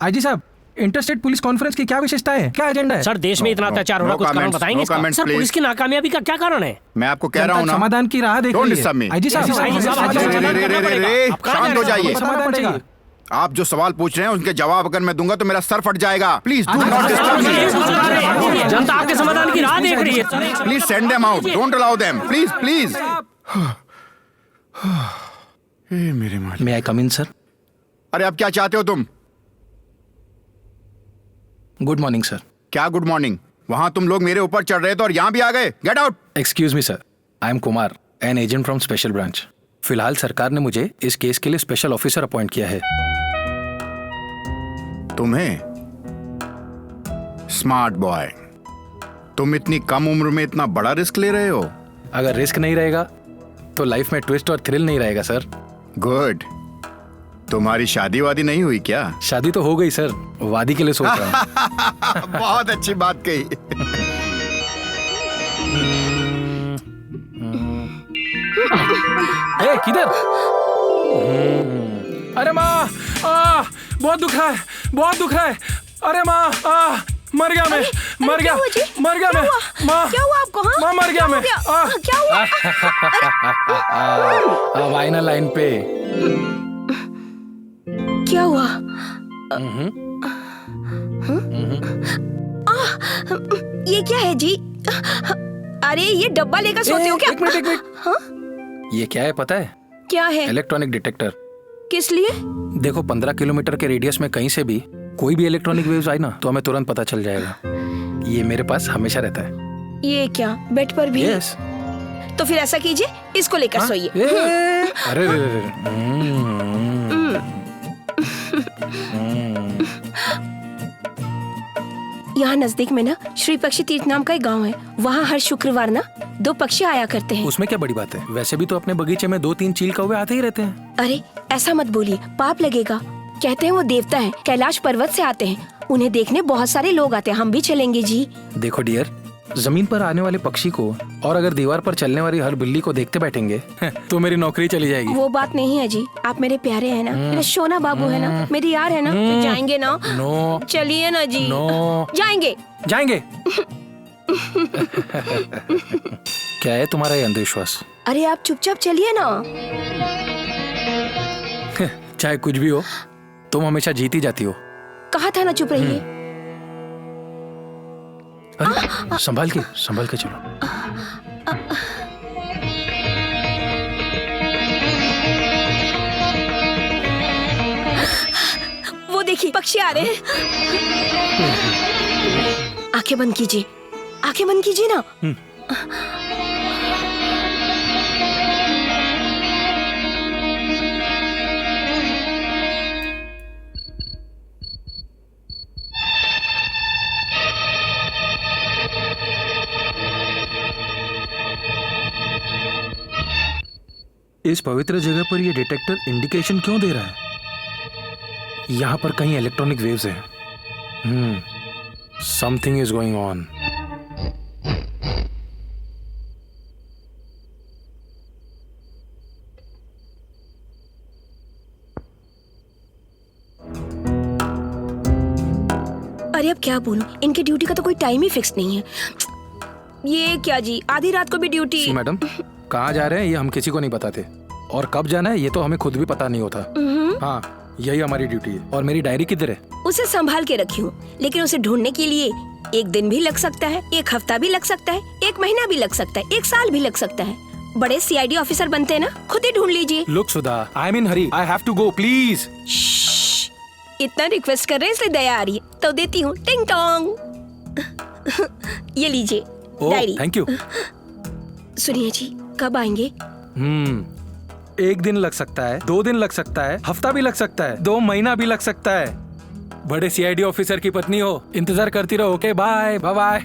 IG साहब, interstate police conference की क्या विशेषता है, क्या एजेंडा है? सर, देश में इतना अत्याचार हो रहा, कुछ कारण बताएंगे इसका? सर, पुलिस की नाकामयाबी का क्या कारण है? मैं आपको कह रहा हूँ ना, समाधान की राह देख रही है। आईजी साहब, शांत हो जाइए। आप जो सवाल पूछ रहे हैं उनके जवाब अगर मैं दूंगा तो मेरा सर फट जाएगा। Please do not disturb me. जनता आपके समाधान की राह देख रही है। Please send them out, don't allow them, please please. मेरे मालिक। मे आई कम इन सर? अरे अब क्या चाहते हो तुम? Good morning sir. क्या गुड मॉर्निंग? वहां तुम लोग मेरे ऊपर चढ़ रहे थे और यहाँ भी आ गए। Get out. Excuse me sir, I am Kumar, an agent from special branch. फिलहाल सरकार ने मुझे इस केस के लिए स्पेशल ऑफिसर अपॉइंट किया है। तुम्हें? स्मार्ट बॉय, तुम इतनी कम उम्र में इतना बड़ा रिस्क ले रहे हो। अगर रिस्क नहीं रहेगा तो लाइफ में ट्विस्ट और थ्रिल नहीं रहेगा सर। गुड। तुम्हारी शादी वादी नहीं हुई क्या? शादी तो हो गई सर, वादी के लिए सोच रहा हूँ। बहुत अच्छी बात कही। ए, किधर? अरे माँ, बहुत दुख रहा है, बहुत दुख रहा है। अरे माँ, मर गया मैं, मर गया, मर गया मैं। माँ, क्या हुआ आपको? हाँ? माँ, मर गया मैं। क्या हुआ? अब आई ना लाइन पे। क्या हुआ? ये क्या है जी? अरे ये डब्बा लेकर सोते हो क्या? एक मिनट। हाँ? ये क्या है पता है? क्या है? Electronic detector. किस लिए? देखो 15 किलोमीटर के रेडियस में कहीं से भी कोई भी इलेक्ट्रॉनिक वेव्स आई ना तो हमें तुरंत पता चल जाएगा। ये मेरे पास हमेशा रहता है। ये क्या, बेड पर भी? यस। तो फिर ऐसा कीजिए, इसको लेकर सोइए। अरे यहाँ नजदीक में ना श्री पक्षी तीर्थ नाम का एक गांव है। वहाँ हर शुक्रवार ना 2 पक्षी आया करते हैं। उसमें क्या बड़ी बात है? वैसे भी तो अपने बगीचे में 2-3 चील कौवे आते ही रहते हैं। अरे ऐसा मत बोलिए, पाप लगेगा। कहते हैं वो देवता हैं, कैलाश पर्वत से आते हैं। उन्हें देखने बहुत सारे लोग आते हैं। हम भी चलेंगे जी। देखो डियर, जमीन पर आने वाले पक्षी को और अगर दीवार पर चलने वाली हर बिल्ली को देखते बैठेंगे तो मेरी नौकरी चली जाएगी। वो बात नहीं है जी, आप मेरे प्यारे हैं ना, मेरे सोना बाबू है ना, मेरी यार है ना, तो जाएंगे ना? नो। चलिए ना जी। नो। जाएंगे। जाएंगे। क्या है तुम्हारा ये अंधविश्वास? अरे आप चुपचाप चलिए ना। चाहे कुछ भी हो, तुम हमेशा जीती जाती हो। कहा था ना चुप रहिए। अरे संभाल के चलो। वो देखिए पक्षी आ रहे हैं। आंखें बंद कीजिए, आंखें बंद कीजिए ना। इस पवित्र जगह पर ये डिटेक्टर इंडिकेशन क्यों दे रहा है? यहाँ पर कहीं इलेक्ट्रॉनिक वेव्स हैं। Something is going on. अरे अब क्या बोलूं, इनकी ड्यूटी का तो कोई टाइम ही फिक्स नहीं है। ये क्या जी, आधी रात को भी ड्यूटी। सी मैडम, कहाँ जा रहे हैं ये हम किसी को नहीं बताते, और कब जाना है ये तो हमें खुद भी पता नहीं होता। हाँ, यही हमारी ड्यूटी है। और मेरी डायरी किधर है? उसे संभाल के रखी हूँ, लेकिन उसे ढूंढने के लिए 1 दिन भी लग सकता है, 1 हफ्ता भी लग सकता है, 1 महीना भी लग सकता है, 1 साल भी लग सकता है। बड़े CID ऑफिसर बनते हैं ना, खुद ही ढूंढ लीजिए। Look Sudha, I am in hurry, I have to go please. इतना रिक्वेस्ट कर रहे हैं इसलिए दया आ रही है, तो देती हूँ। टिंग टोंग। ये लीजिए डायरी। Thank you. सुनिए जी, कब आएंगे? 1 दिन लग सकता है, 2 दिन लग सकता है, हफ्ता भी लग सकता है, 2 महीना भी लग सकता है। बड़े CID ऑफिसर की पत्नी हो, इंतजार करती रहो। Okay, bye bye bye.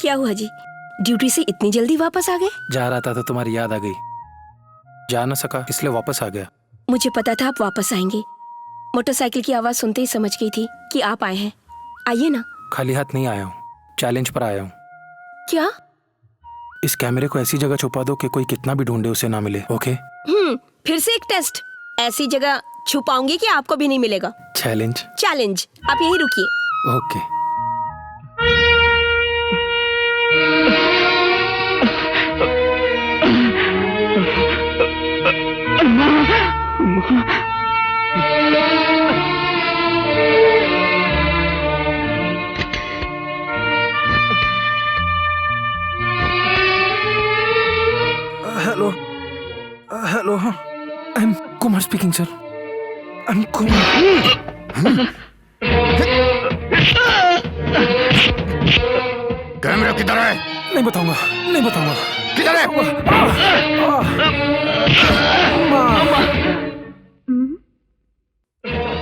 क्या हुआ जी, ड्यूटी से इतनी जल्दी वापस आ गए? जा रहा था तो तुम्हारी याद आ गई, जा न सका इसलिए वापस आ गया। मुझे पता था आप वापस आएंगे। मोटरसाइकिल की आवाज सुनते ही समझ गई थी कि आप आए हैं। आइए ना। खाली हाथ नहीं आया हूँ, चैलेंज पर आया हूँ। क्या? इस कैमरे को ऐसी जगह छुपा दो कि कोई कितना भी ढूंढे उसे ना मिले। ओके? फिर से एक टेस्ट। ऐसी जगह छुपाऊंगी कि आपको भी नहीं मिलेगा। चैलेंज? चैलेंज। आप यही रुकिए। Okay. Hello hello, I am Kumar speaking sir. Camera किधर है? नहीं बताऊंगा, नहीं बताऊंगा। किधर है?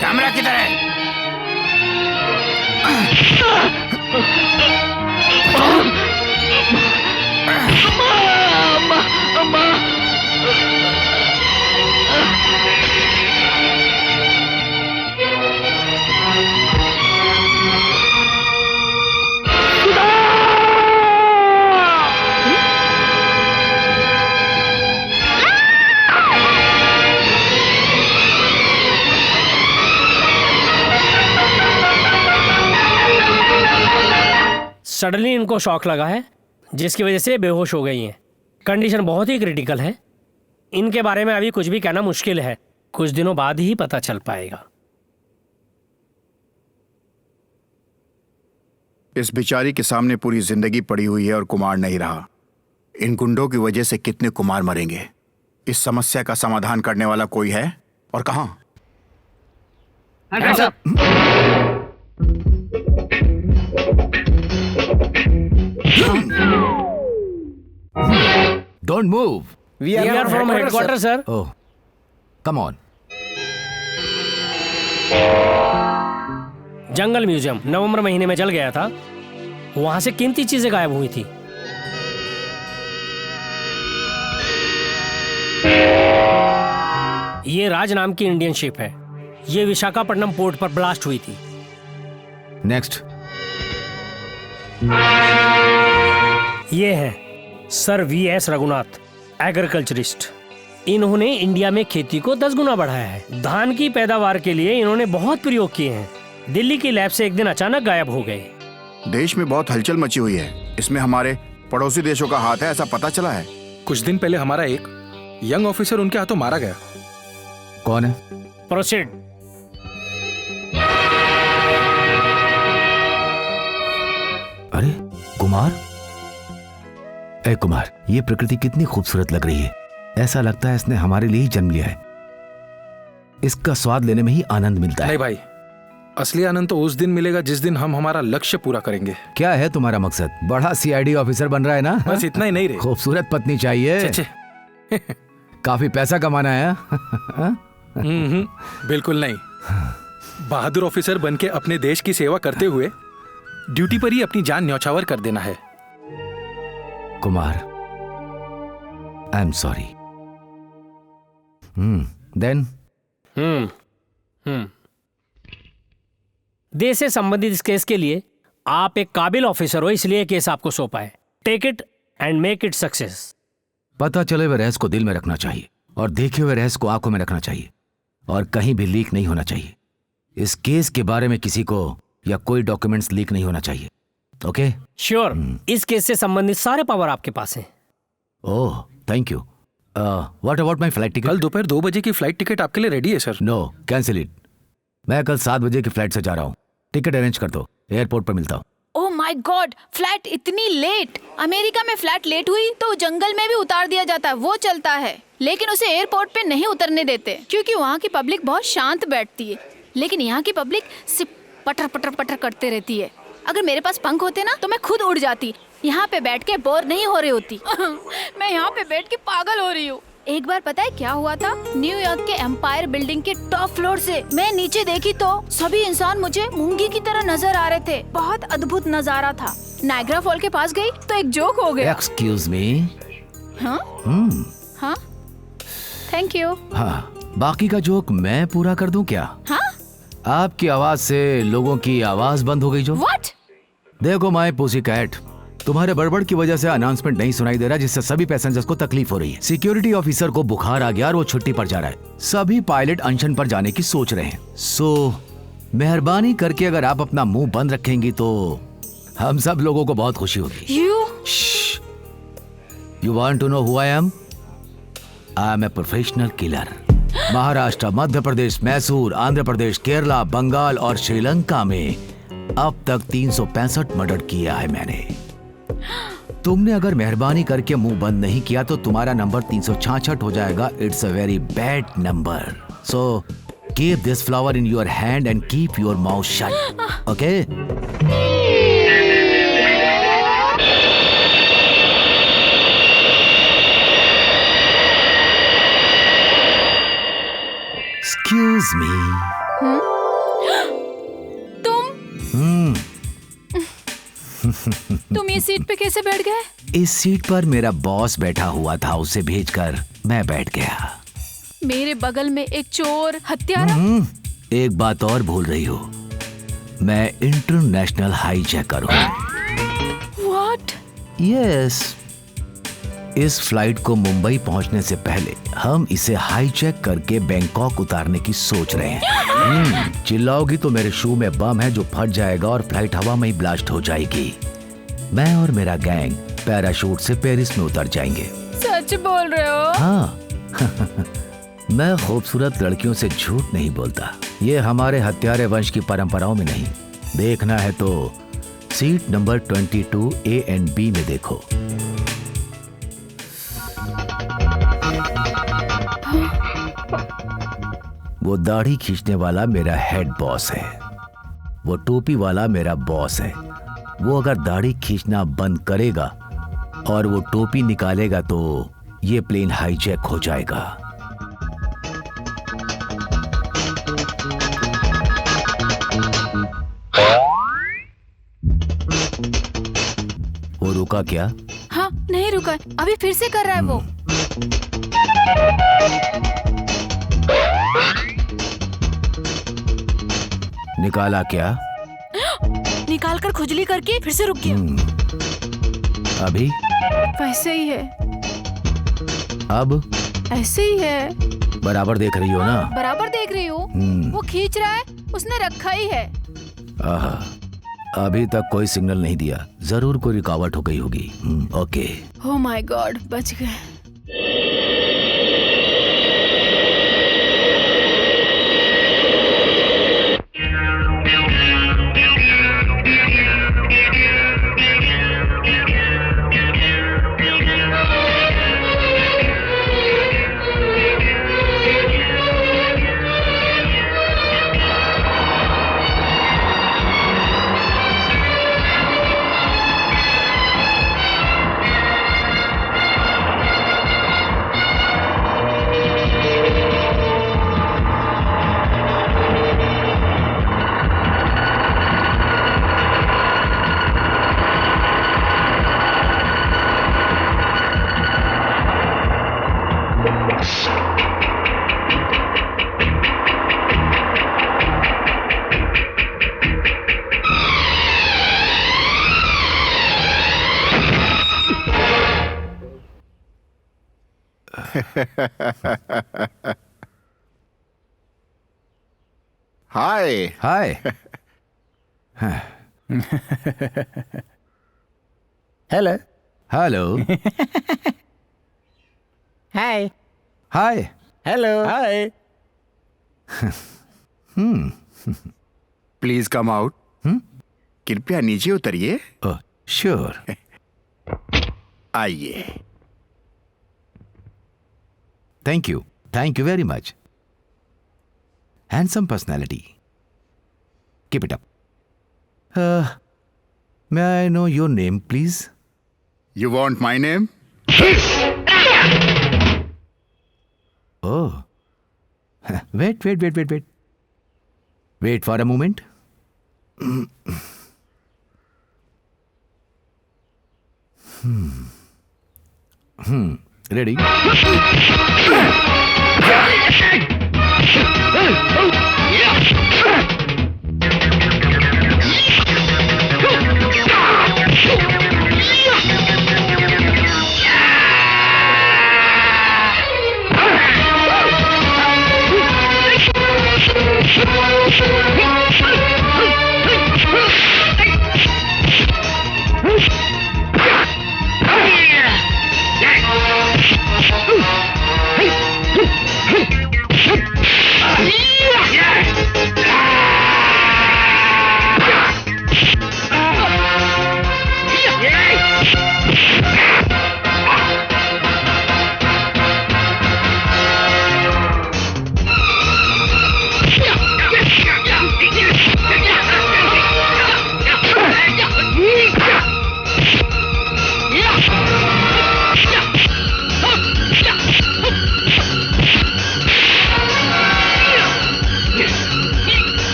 कैमरा किधर है? सडनली इनको शॉक लगा है जिसकी वजह से बेहोश हो गई हैं। कंडीशन बहुत ही क्रिटिकल है। इनके बारे में अभी कुछ भी कहना मुश्किल है, कुछ दिनों बाद ही पता चल पाएगा। इस बेचारी के सामने पूरी जिंदगी पड़ी हुई है और कुमार नहीं रहा। इन गुंडों की वजह से कितने कुमार मरेंगे। इस समस्या का समाधान करने वाला कोई है और कहां? Don't move. We are from headquarters, sir. Oh, come on. जंगल म्यूजियम नवंबर महीने में जल गया था। वहां से कीमती चीजें गायब हुई थी। ये राज नाम की इंडियन शिप है। ये विशाखापट्टनम पोर्ट पर ब्लास्ट हुई थी। Next. ये है सर VS रघुनाथ, एग्रीकल्चरिस्ट। इन्होंने इंडिया में खेती को 10 गुना बढ़ाया है। धान की पैदावार के लिए इन्होंने बहुत प्रयोग किए हैं। दिल्ली की लैब से एक दिन अचानक गायब हो गए। देश में बहुत हलचल मची हुई है। इसमें हमारे पड़ोसी देशों का हाथ है, ऐसा पता चला है। कुछ दिन पहले हमारा एक यंग ऑफिसर उनके हाथों मारा गया। कौन है? प्रोसीड। अरे कुमार, ए कुमार, ये प्रकृति कितनी खूबसूरत लग रही है। ऐसा लगता है इसने हमारे लिए ही जन्म लिया है। इसका स्वाद लेने में ही आनंद मिलता है। नहीं भाई, असली आनंद तो उस दिन मिलेगा जिस दिन हम हमारा लक्ष्य पूरा करेंगे। क्या है तुम्हारा मकसद? बड़ा CID ऑफिसर बन रहा है ना? बस इतना ही नहीं रे। खूबसूरत पत्नी चाहिए। काफी पैसा कमाना है। बिल्कुल नहीं। बहादुर ऑफिसर बन के अपने देश की सेवा करते हुए ड्यूटी पर ही अपनी जान न्यौछावर कर देना है। Kumar, I am sorry. Then देश से संबंधित इस केस के लिए आप एक काबिल ऑफिसर हो, इसलिए केस आपको सौंपा है। Take it and make it success. पता चले हुए रहस्य को दिल में रखना चाहिए और देखे हुए रहस्य को आंखों में रखना चाहिए और कहीं भी लीक नहीं होना चाहिए। इस केस के बारे में किसी को या कोई डॉक्यूमेंट्स लीक नहीं होना चाहिए। ओके? श्योर। इस केस से संबंधित सारे पावर आपके पास हैं। Oh, thank you. What about my flight ticket? कल दोपहर 2 बजे की फ्लाइट टिकट आपके लिए रेडी है सर। No, cancel it. मैं कल 7 बजे की फ्लाइट से जा रहा हूँ। टिकट अरेंज कर दो, एयरपोर्ट पर मिलता हूँ। ओह माय गॉड, फ्लैट इतनी लेट। अमेरिका में फ्लैट लेट हुई तो जंगल में भी उतार दिया जाता है, वो चलता है। लेकिन उसे एयरपोर्ट पे नहीं उतरने देते क्योंकि वहाँ की पब्लिक बहुत शांत बैठती है। लेकिन यहाँ की पब्लिक सिर्फ पटर पटर पटर करते रहती है। अगर मेरे पास पंख होते ना तो मैं खुद उड़ जाती। यहाँ पे बैठ के बोर नहीं हो रही होती। मैं यहाँ पे बैठ के पागल हो रही हूँ। एक बार पता है क्या हुआ था? न्यूयॉर्क के एम्पायर बिल्डिंग के टॉप फ्लोर से मैं नीचे देखी तो सभी इंसान मुझे मूंगी की तरह नजर आ रहे थे। बहुत अद्भुत नजारा था। नायग्रा फॉल के पास गई तो एक जोक हो गया। Excuse me. हाँ? हाँ? Thank you. हाँ, बाकी का जोक मैं पूरा कर दूं क्या? हाँ? आपकी आवाज से लोगों की आवाज बंद हो गई जो। What? देखो माय पुसी कैट, तुम्हारे बड़बड़ की वजह से अनाउंसमेंट नहीं सुनाई दे रहा, जिससे सभी पैसेंजर्स को तकलीफ हो रही है। सिक्योरिटी ऑफिसर को बुखार आ गया और वो छुट्टी पर जा रहा है। सभी पायलट अनशन पर जाने की सोच रहे हैं। सो मेहरबानी करके अगर आप अपना मुंह बंद रखेंगी तो हम सब लोगों को बहुत खुशी होगी। You want to know who I am? I am a professional killer. Maharashtra, Madhya Pradesh, Mysore, Andhra Pradesh, Kerala, Bengal और श्रीलंका में अब तक 365 मर्डर किया है मैंने। तुमने अगर मेहरबानी करके मुंह बंद नहीं किया तो तुम्हारा नंबर 366 हो जाएगा। It's a very bad number. So Keep this flower in your hand and keep your mouth shut. Okay? Excuse me. तुम ये सीट पे कैसे बैठ गए? इस सीट पर मेरा बॉस बैठा हुआ था, उसे भेजकर मैं बैठ गया। मेरे बगल में एक चोर हत्यारा। एक बात और भूल रही हो, मैं इंटरनेशनल हाईजैकर हूँ। What? यस, इस फ्लाइट को मुंबई पहुंचने से पहले हम इसे हाईजैक करके बैंकॉक उतारने की सोच रहे हैं। चिल्लाओगी तो मेरे शू में बम है जो फट जाएगा और फ्लाइट हवा में ही ब्लास्ट हो जाएगी। मैं और मेरा गैंग पैराशूट से पेरिस में उतर जाएंगे। सच बोल रहे हो? हाँ। मैं खूबसूरत लड़कियों से झूठ नहीं बोलता। ये हमारे हत्यारे वंश की परंपराओं में नहीं। देखना है तो seat number 22 A and B में देखो। वो दाढ़ी खींचने वाला मेरा हेड बॉस है, वो टोपी वाला मेरा बॉस है। वो अगर दाढ़ी खींचना बंद करेगा और वो टोपी निकालेगा तो ये प्लेन हाईजैक हो जाएगा। वो रुका क्या? हाँ, नहीं रुका, अभी फिर से कर रहा है वो। निकाला क्या? निकाल कर खुजली करके फिर से रुक गया। अभी वैसे ही है। अब ऐसे ही है। बराबर देख रही हो ना? बराबर देख रही हूँ। वो खींच रहा है, उसने रखा ही है। आहा, अभी तक कोई सिग्नल नहीं दिया, जरूर कोई रुकावट हो गई होगी। ओके। ओह माय गॉड, बच गए। Hi hi. Hello hello. Hi hi. Hello hi please come out. कृपया नीचे उतरिए। Oh sure. आइए। Thank you very much. Handsome personality, keep it up. May I know your name please? You want my name? Oh, wait for a moment. Ready?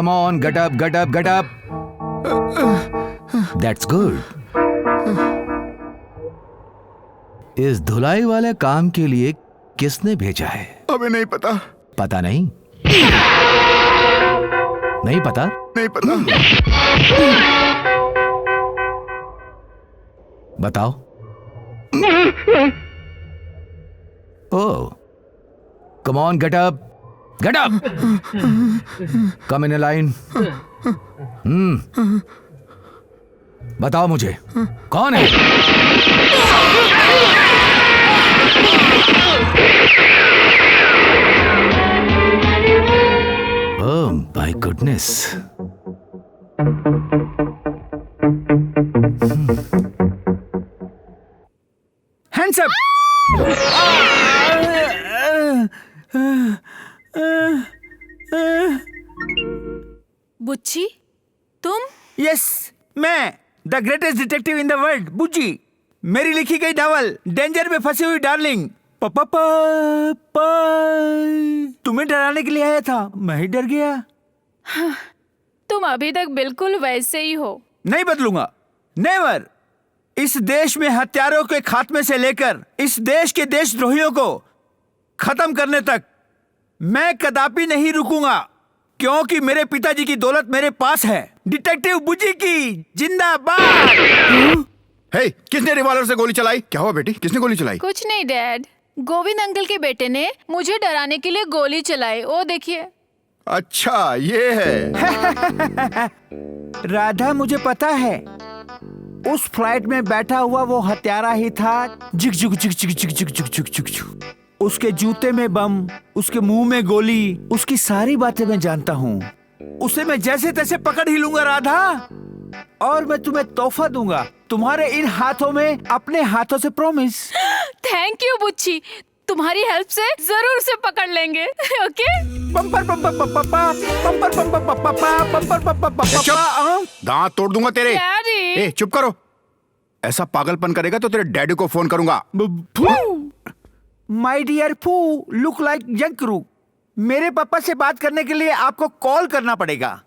Come on, get up, get up, get up. That's good. इस धुलाई वाले काम के लिए किसने भेजा है? हमें नहीं पता। पता नहीं? नहीं पता? नहीं पता। बताओ। Oh, come on, get up, get up. Come in a line. बताओ मुझे, कौन है? Oh my goodness. Hands up. बुच्ची, तुम? Yes, मैं the greatest detective in the world, बुज्जी। मेरी लिखी गई नावल डेंजर में फंसी हुई डार्लिंग। तुम्हें डराने के लिए आया था, मैं ही डर गया। तुम अभी तक बिल्कुल वैसे ही हो। नहीं बदलूंगा, नेवर। इस देश में हत्यारों के खात्मे से लेकर इस देश के देशद्रोहियों को खत्म करने तक मैं कदापि नहीं रुकूंगा, क्योंकि मेरे पिताजी की दौलत मेरे पास है। डिटेक्टिव बुज्जी की जिंदाबाद। हे, किसने रिवॉल्वर से गोली चलाई? क्या हुआ बेटी, किसने गोली चलाई? कुछ नहीं डैड, गोविंद अंकल के बेटे ने मुझे डराने के लिए गोली चलाई। वो देखिए। अच्छा, ये है। राधा, मुझे पता है उस फ्लाइट में बैठा हुआ वो हत्यारा ही था। जिक जिक जिक जिक जिक जिक जिक जिक जिक जिक। उसके जूते में बम, उसके मुंह में गोली, उसकी सारी बातें मैं जानता हूँ। उसे मैं जैसे तैसे पकड़ ही लूंगा राधा, और मैं तुम्हें तोहफा दूंगा तुम्हारे इन हाथों में, अपने हाथों से, प्रॉमिस। थैंक यू बुच्ची, तुम्हारी हेल्प से जरूर से पकड़ लेंगे। ओके? पंपर पंपर पंपर पंपर पंपर पंपर पंपर पंपर। दांत तोड़ दूंगा तेरे। डैडी। ए, चुप करो। ऐसा पागलपन करेगा तो तेरे डैडी को फोन करूंगा। माय डियर फू, लुक लाइक यंकरू। मेरे पापा से बात करने के लिए आपको कॉल करना पड़ेगा,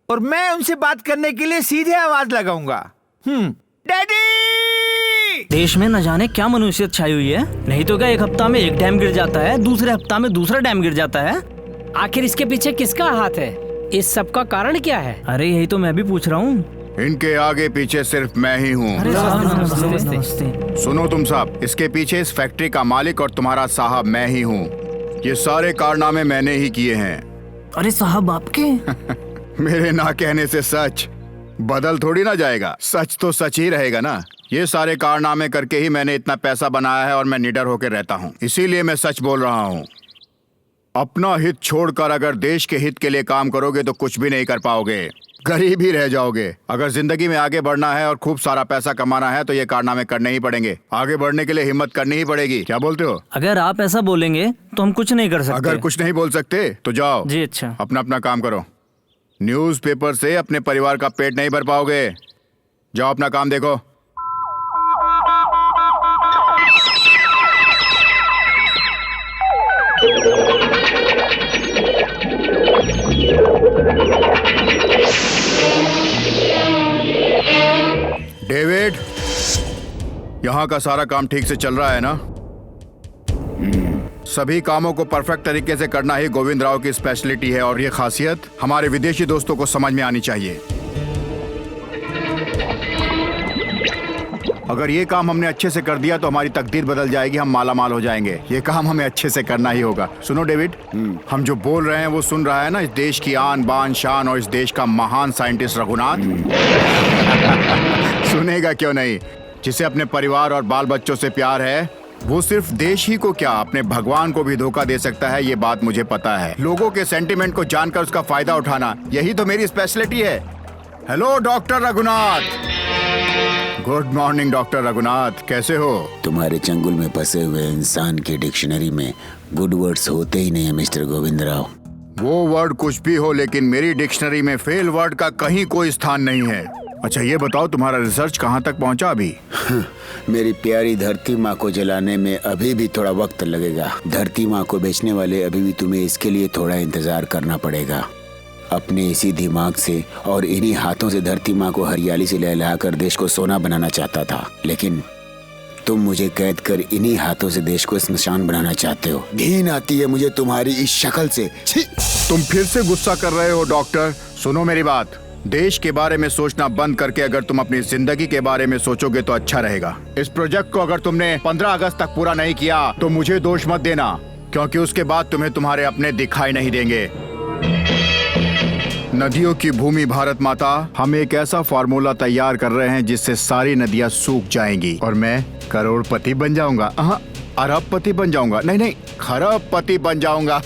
और मैं उनसे बात करने के लिए सीधे आवाज लगाऊंगा। डैडी! देश में न जाने क्या मनुष्यत छाई हुई है। नहीं तो क्या एक हफ्ता में एक डैम गिर जाता है, दूसरे हफ्ता में दूसरा डैम गिर जाता है। आखिर इसके पीछे किसका हाथ है? इस सब का कारण क्या है? अरे यही तो मैं भी पूछ रहा हूँ। इनके आगे पीछे सिर्फ मैं ही हूँ। नमस्ते। सुनो तुम सब, इसके पीछे इस फैक्ट्री का मालिक और तुम्हारा साहब मैं ही हूँ। ये सारे कारनामे मैंने ही किए हैं। अरे साहब आपके? मेरे ना कहने से सच बदल थोड़ी ना जाएगा, सच तो सच ही रहेगा ना। ये सारे कारनामे करके ही मैंने इतना पैसा बनाया है, और मैं निडर होकर रहता हूँ, इसीलिए मैं सच बोल रहा हूँ। अपना हित छोड़कर अगर देश के हित के लिए काम करोगे तो कुछ भी नहीं कर पाओगे, गरीब ही रह जाओगे। अगर जिंदगी में आगे बढ़ना है और खूब सारा पैसा कमाना है तो ये कारनामे करने ही पड़ेंगे। आगे बढ़ने के लिए हिम्मत करनी ही पड़ेगी। क्या बोलते हो? अगर आप ऐसा बोलेंगे तो हम कुछ नहीं कर सकते। अगर कुछ नहीं बोल सकते तो जाओ जी। अच्छा, अपना अपना काम करो। न्यूज़पेपर से अपने परिवार का पेट नहीं भर पाओगे। जाओ अपना काम देखो। डेविड, यहाँ का सारा काम ठीक से चल रहा है ना? सभी कामों को परफेक्ट तरीके से करना ही गोविंद राव की स्पेशलिटी है, और ये खासियत हमारे विदेशी दोस्तों को समझ में आनी चाहिए। अगर ये काम हमने अच्छे से कर दिया तो हमारी तकदीर बदल जाएगी, हम माला माल हो जाएंगे। ये काम हमें अच्छे से करना ही होगा। सुनो डेविड, हम जो बोल रहे हैं वो सुन रहा है ना इस देश की आन बान शान और इस देश का महान साइंटिस्ट रघुनाथ? सुनेगा क्यों नहीं। जिसे अपने परिवार और बाल बच्चों से प्यार है, वो सिर्फ देश ही को क्या अपने भगवान को भी धोखा दे सकता है, ये बात मुझे पता है। लोगों के सेंटिमेंट को जानकर उसका फायदा उठाना, यही तो मेरी स्पेशलिटी है। Hello doctor Raghunath. Good morning doctor Raghunath, कैसे हो? तुम्हारे चंगुल में फंसे हुए इंसान की डिक्शनरी में गुड वर्ड्स होते ही नहीं है मिस्टर गोविंद राव। वो वर्ड कुछ भी हो, लेकिन मेरी डिक्शनरी में फेल वर्ड का कहीं कोई स्थान नहीं है। अच्छा ये बताओ, तुम्हारा रिसर्च कहाँ तक पहुँचा अभी? मेरी प्यारी धरती माँ को जलाने में अभी भी थोड़ा वक्त लगेगा। धरती माँ को बेचने वाले अभी भी तुम्हें इसके लिए थोड़ा इंतजार करना पड़ेगा। अपने इसी दिमाग से और इन्हीं हाथों से धरती माँ को हरियाली से लहलाकर देश को सोना बनाना चाहता था, लेकिन तुम मुझे कैद कर इन्हीं हाथों से देश को स्मशान बनाना चाहते हो। घिन आती है मुझे तुम्हारी इस शक्ल से। छी! तुम फिर से गुस्सा कर रहे हो डॉक्टर। सुनो मेरी बात, देश के बारे में सोचना बंद करके अगर तुम अपनी जिंदगी के बारे में सोचोगे तो अच्छा रहेगा। इस प्रोजेक्ट को अगर तुमने 15 अगस्त तक पूरा नहीं किया तो मुझे दोष मत देना, क्योंकि उसके बाद तुम्हें तुम्हारे अपने दिखाई नहीं देंगे। नदियों की भूमि भारत माता, हम एक ऐसा फार्मूला तैयार कर रहे हैं जिससे सारी नदियां सूख जाएंगी और मैं करोड़पति बन जाऊंगा। अरबपति बन जाऊंगा, नहीं खरबपति बन जाऊंगा।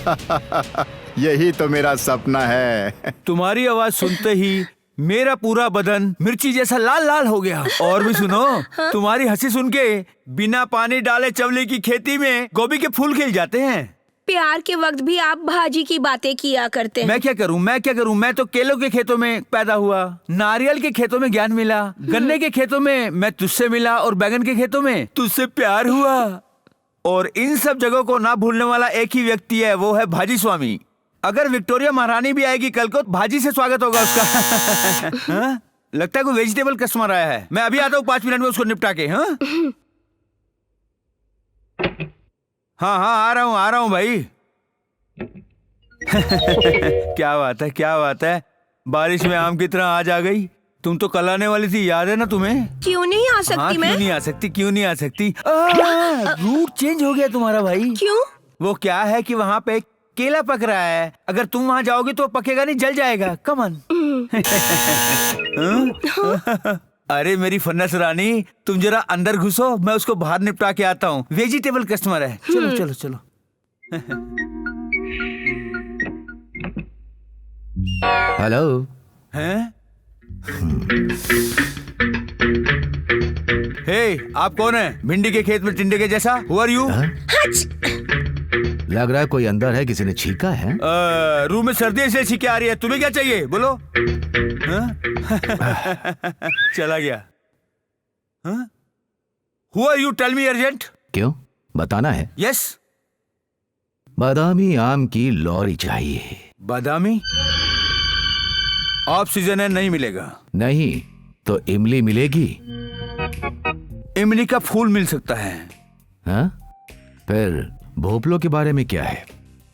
यही तो मेरा सपना है। तुम्हारी आवाज सुनते ही मेरा पूरा बदन मिर्ची जैसा लाल लाल हो गया। और भी सुनो, तुम्हारी हंसी सुन के बिना पानी डाले चवले की खेती में गोभी के फूल खिल जाते हैं। प्यार के वक्त भी आप भाजी की बातें किया करते हैं। मैं क्या करूं, मैं तो केलों के खेतों में पैदा हुआ, नारियल के खेतों में ज्ञान मिला, गन्ने के खेतों में मैं तुझसे मिला और बैगन के खेतों में तुझसे प्यार हुआ। और इन सब जगहों को ना भूलने वाला एक ही व्यक्ति है, वो है भाजी स्वामी। अगर विक्टोरिया महारानी भी आएगी कल को, भाजी से स्वागत होगा उसका। हाँ? लगता है कोई वेजिटेबल कस्टमर आया है। मैं अभी आता हूँ 5 मिनट में उसको निपटा के। हाँ, आ रहा हूँ भाई। क्या बात है। बारिश में आम की तरह आज आ गई। तुम तो कल आने वाली थी, याद है ना तुम्हें? क्यों नहीं आ सकती? मैं क्यों नहीं आ सकती? रूट चेंज हो गया तुम्हारा भाई। क्यों? वो क्या है कि वहाँ पे केला पक रहा है, अगर तुम वहाँ जाओगे तो पकेगा नहीं, जल जाएगा। कमन। अरे मेरी फन्नस रानी, तुम जरा अंदर घुसो, मैं उसको बाहर निपटा के आता हूँ। वेजिटेबल कस्टमर है। चलो। हेलो। हैं? हे, आप कौन है? भिंडी के खेत में टिंडे के जैसा। Who are you? लग रहा है कोई अंदर है, किसी ने छींका है। रूम में सर्दी से छींके आ रही है। तुम्हें क्या चाहिए बोलो? चला गया। Who are you? Tell me urgent. क्यों, बताना है? Yes. बादामी आम की लॉरी चाहिए। बादामी? ऑफ सीजन है, नहीं मिलेगा। नहीं तो इमली मिलेगी। इमली का फूल मिल सकता है। हाँ? फिर भोपलों के बारे में क्या है?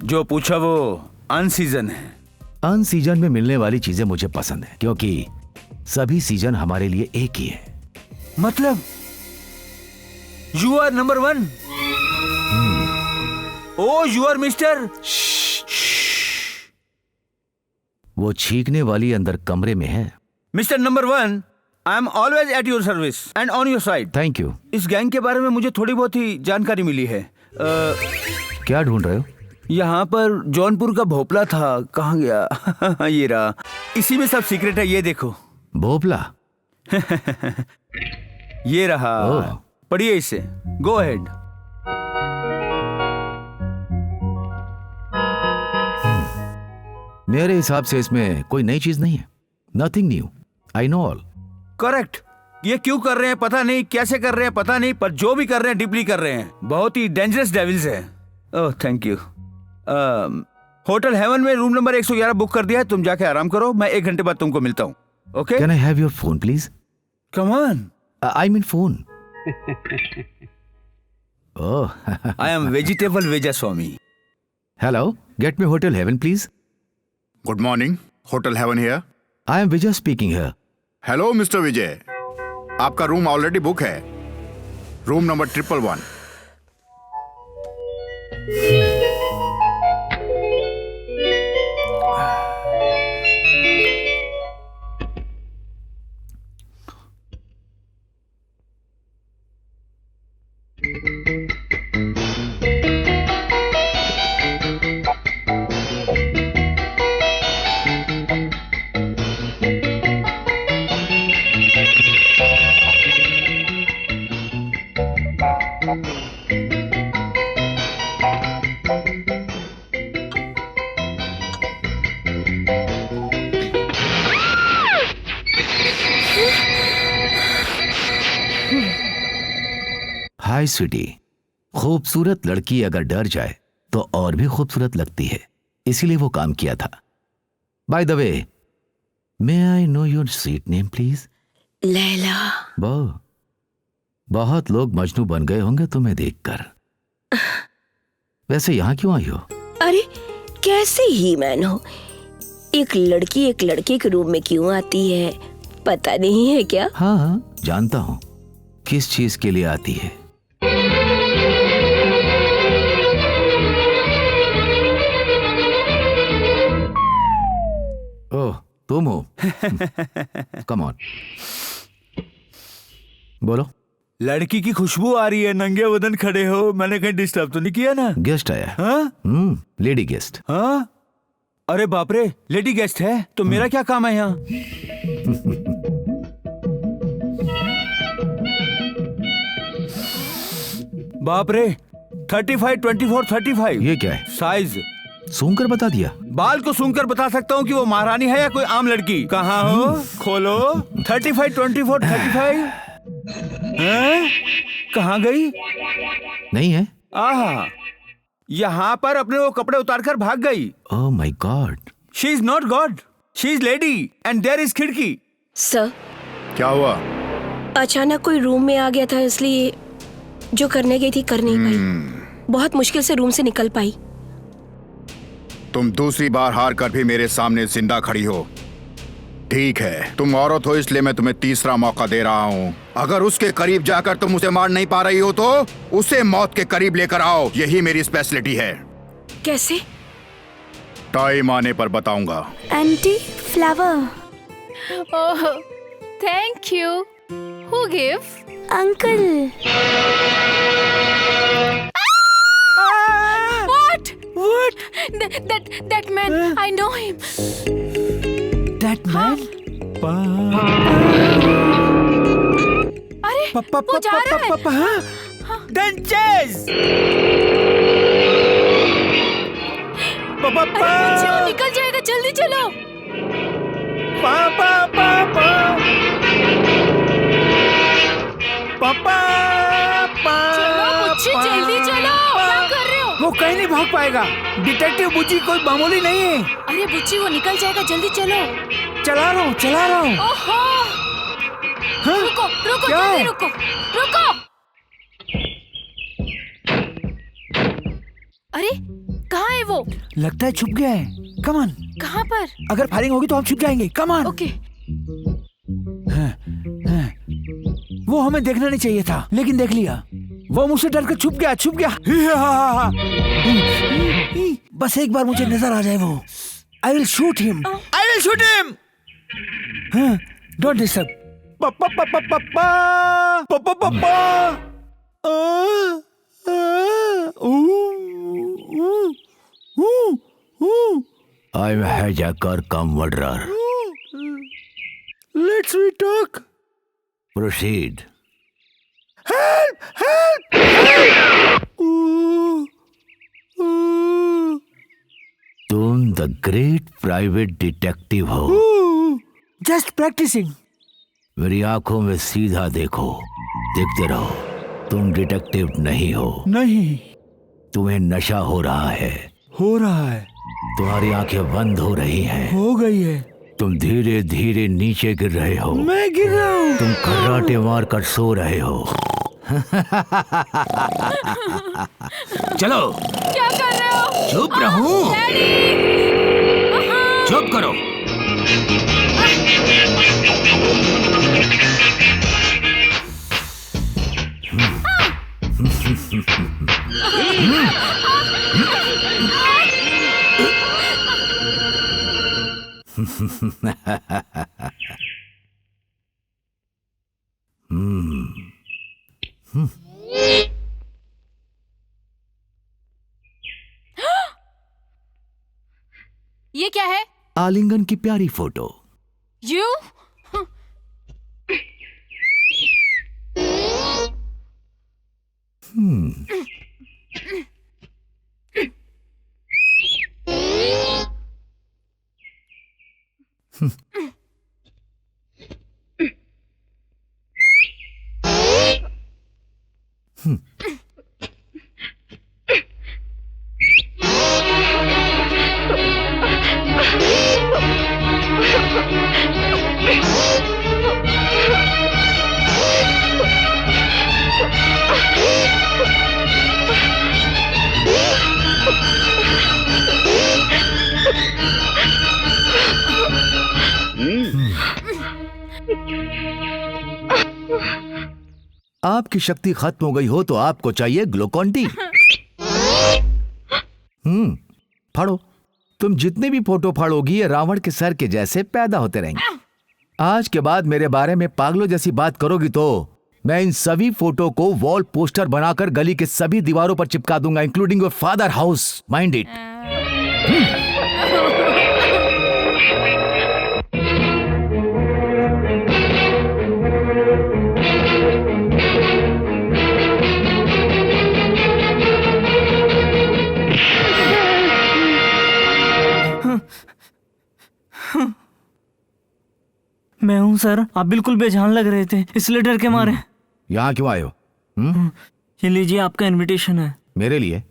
जो पूछा वो अन सीजन है। अन सीजन में मिलने वाली चीजें मुझे पसंद है, क्योंकि सभी सीजन हमारे लिए एक ही है। मतलब you are number 1। Oh you are mister. वो छींकने वाली अंदर कमरे में है। Mister number 1, I am always at your service and on your side. Thank you. इस गैंग के बारे में मुझे थोड़ी बहुत ही जानकारी मिली है। क्या ढूंढ रहे हो? यहाँ पर जौनपुर का भोपला था, कहाँ गया? ये रहा। इसी में सब सीक्रेट है, ये देखो। भोपला? ये रहा। ओह। पढ़िए इसे। Go ahead. मेरे हिसाब से इसमें कोई नई चीज नहीं है। Nothing new, I know all. Correct. ये क्यों कर रहे हैं पता नहीं, कैसे कर रहे हैं पता नहीं, पर जो भी कर रहे हैं डीपली कर रहे हैं। बहुत ही डेंजरस डेविल्स है। Oh thank you. Hotel heaven में रूम नंबर 111 बुक कर दिया है। तुम जाके आराम करो, मैं 1 घंटे बाद तुमको मिलता हूँ। Okay? Can I have your phone please? Come on. I mean phone. Oh. I am vegetable Veja Swami. Hello, get me Hotel Heaven please. Good morning, Hotel Heaven here. I am Vijay speaking here. Hello mister Vijay, आपका room already book है, room number 111। Hi sweetie, खूबसूरत लड़की अगर डर जाए तो और भी खूबसूरत लगती है, इसीलिए वो काम किया था। By the way, may I know your sweet name please? Laila. बहुत लोग मजनू बन गए होंगे तुम्हें देखकर। वैसे यहाँ क्यों आई हो? अरे कैसे ही मैन हो, एक लड़की एक लड़के के रूम में क्यों आती है पता नहीं है क्या? हाँ, जानता हूँ किस चीज के लिए आती है। ओह, तुम हो। कम ऑन, बोलो। लड़की की खुशबू आ रही है, नंगे बदन खड़े हो, मैंने कहीं डिस्टर्ब तो नहीं किया ना? गेस्ट आया। हाँ? Lady guest. हाँ? अरे बाप रे, लेडी गेस्ट है तो मेरा क्या काम है यहाँ? बाप रे, 35, 24, 35। ये क्या है? साइज सूंघकर बता दिया। बाल को सूंघकर बता सकता हूँ कि वो महारानी है या कोई आम लड़की। कहाँ हो? खोलो। 35, 24, 35। हैं? कहाँ गई? नहीं है। आहा, यहाँ पर अपने वो कपड़े उतारकर भाग गई। Oh my God. She is not God, she is lady and there is खिड़की। सर, क्या हुआ? अचानक कोई रूम में आ गया था, इसलिए जो करने गई थी कर नहीं पाई। बहुत मुश्किल से रूम से निकल पाई। तुम दूसरी बार हार कर भी मेरे सामने जिंदा खड़ी हो। ठीक है, तुम औरत हो इसलिए मैं तुम्हें तीसरा मौका दे रहा हूँ। अगर उसके करीब जाकर तुम उसे मार नहीं पा रही हो तो उसे मौत के करीब लेकर आओ, यही मेरी स्पेशलिटी है। कैसे? टाइम आने पर बताऊंगा। Aunty, flower. Oh, thank you. Who give? Uncle. What? That man, I know him. That man? अरे, वो जा रहा है। Then chase! अरे बच्चे, वो निकल जाएगा, जल्दी चलो। चलो बच्चे, जल्दी चलो। क्या कर रहे हो? वो कहीं नहीं भाग पाएगा। डिटेक्टिव बुच्ची कोई मामूली नहीं है। अरे बुच्ची, वो निकल जाएगा, जल्दी चलो। चला रहा हूँ। ओहो, हाँ? रुको, क्या जल्दी है? रुको। अरे कहाँ है वो? लगता है छुप गया है। Come on. कहाँ पर? अगर फायरिंग होगी तो हम छुप जाएंगे। Come on. ओके। वो हमें देखना नहीं चाहिए था, लेकिन देख लिया। वो मुझसे डरकर छुप गया। बस एक बार मुझे नजर आ जाए वो। I will shoot him. Don't disturb. I am hijacker cum murderer. Let's we talk. Proceed. Help! तुम द ग्रेट प्राइवेट डिटेक्टिव हो। Just practicing. मेरी आंखों में सीधा देखो, देखते रहो। तुम डिटेक्टिव नहीं हो। नहीं। तुम्हें नशा हो रहा है। तुम्हारी आंखें बंद हो रही हैं। हो गई है। तुम धीरे धीरे नीचे गिर रहे हो। मैं गिर रहा हूँ। तुम खर्राटे मार कर सो रहे हो। चलो। क्या कर रहे हो? चुप रहो। चुप करो। ये क्या है? आलिंगन की प्यारी फोटो। यू? आपकी शक्ति खत्म हो गई हो तो आपको चाहिए ग्लूकॉन डी। फाड़ो। तुम जितने भी फोटो फाड़ोगी ये रावण के सर के जैसे पैदा होते रहेंगे। आज के बाद मेरे बारे में पागलों जैसी बात करोगी तो मैं इन सभी फोटो को वॉल पोस्टर बनाकर गली के सभी दीवारों पर चिपका दूंगा, including your father house. Mind it. मैं हूँ सर, आप बिल्कुल बेजान लग रहे थे, इसलिए डर के मारे। यहाँ क्यों आए हो? ये लीजिए आपका इनविटेशन है। मेरे लिए?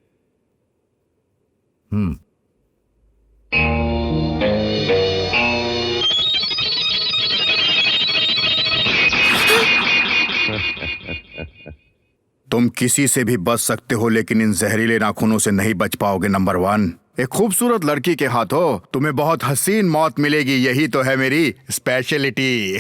तुम किसी से भी बच सकते हो लेकिन इन जहरीले नाखूनों से नहीं बच पाओगे। नंबर 1, एक खूबसूरत लड़की के हाथों तुम्हें बहुत हसीन मौत मिलेगी। यही तो है मेरी स्पेशलिटी।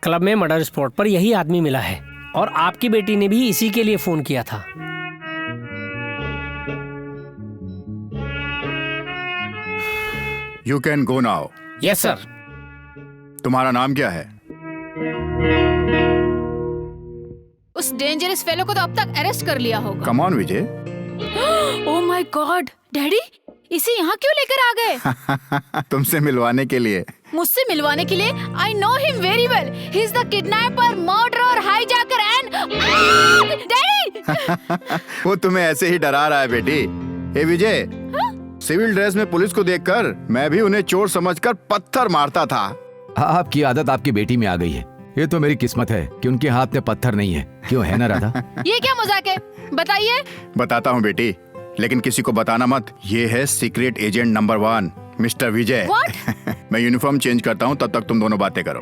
क्लब में मर्डर स्पॉट पर यही आदमी मिला है और आपकी बेटी ने भी इसी के लिए फोन किया था। You can go now. Yes sir. तुम्हारा नाम क्या है? उस डेंजरस फेलो को तो अब तक अरेस्ट कर लिया होगा। Come on Vijay. Oh my God, daddy इसे यहाँ क्यों लेकर आ गए? तुमसे मिलवाने के लिए। मुझसे मिलवाने के लिए? I know him very well. He is the kidnapper, murderer, hijacker and daddy. वो तुम्हें ऐसे ही डरा रहा है बेटी। ए विजय, सिविल ड्रेस में पुलिस को देखकर मैं भी उन्हें चोर समझकर पत्थर मारता था। आपकी आदत आपकी बेटी में आ गई है। ये तो मेरी किस्मत है कि उनके हाथ में पत्थर नहीं है। क्यों है ना राधा? ये क्या मजाक है? बताइए। बताता हूँ बेटी, लेकिन किसी को बताना मत। ये है सीक्रेट एजेंट नंबर 1 मिस्टर विजय। मैं यूनिफॉर्म चेंज करता हूँ, तब तक तुम दोनों बातें करो।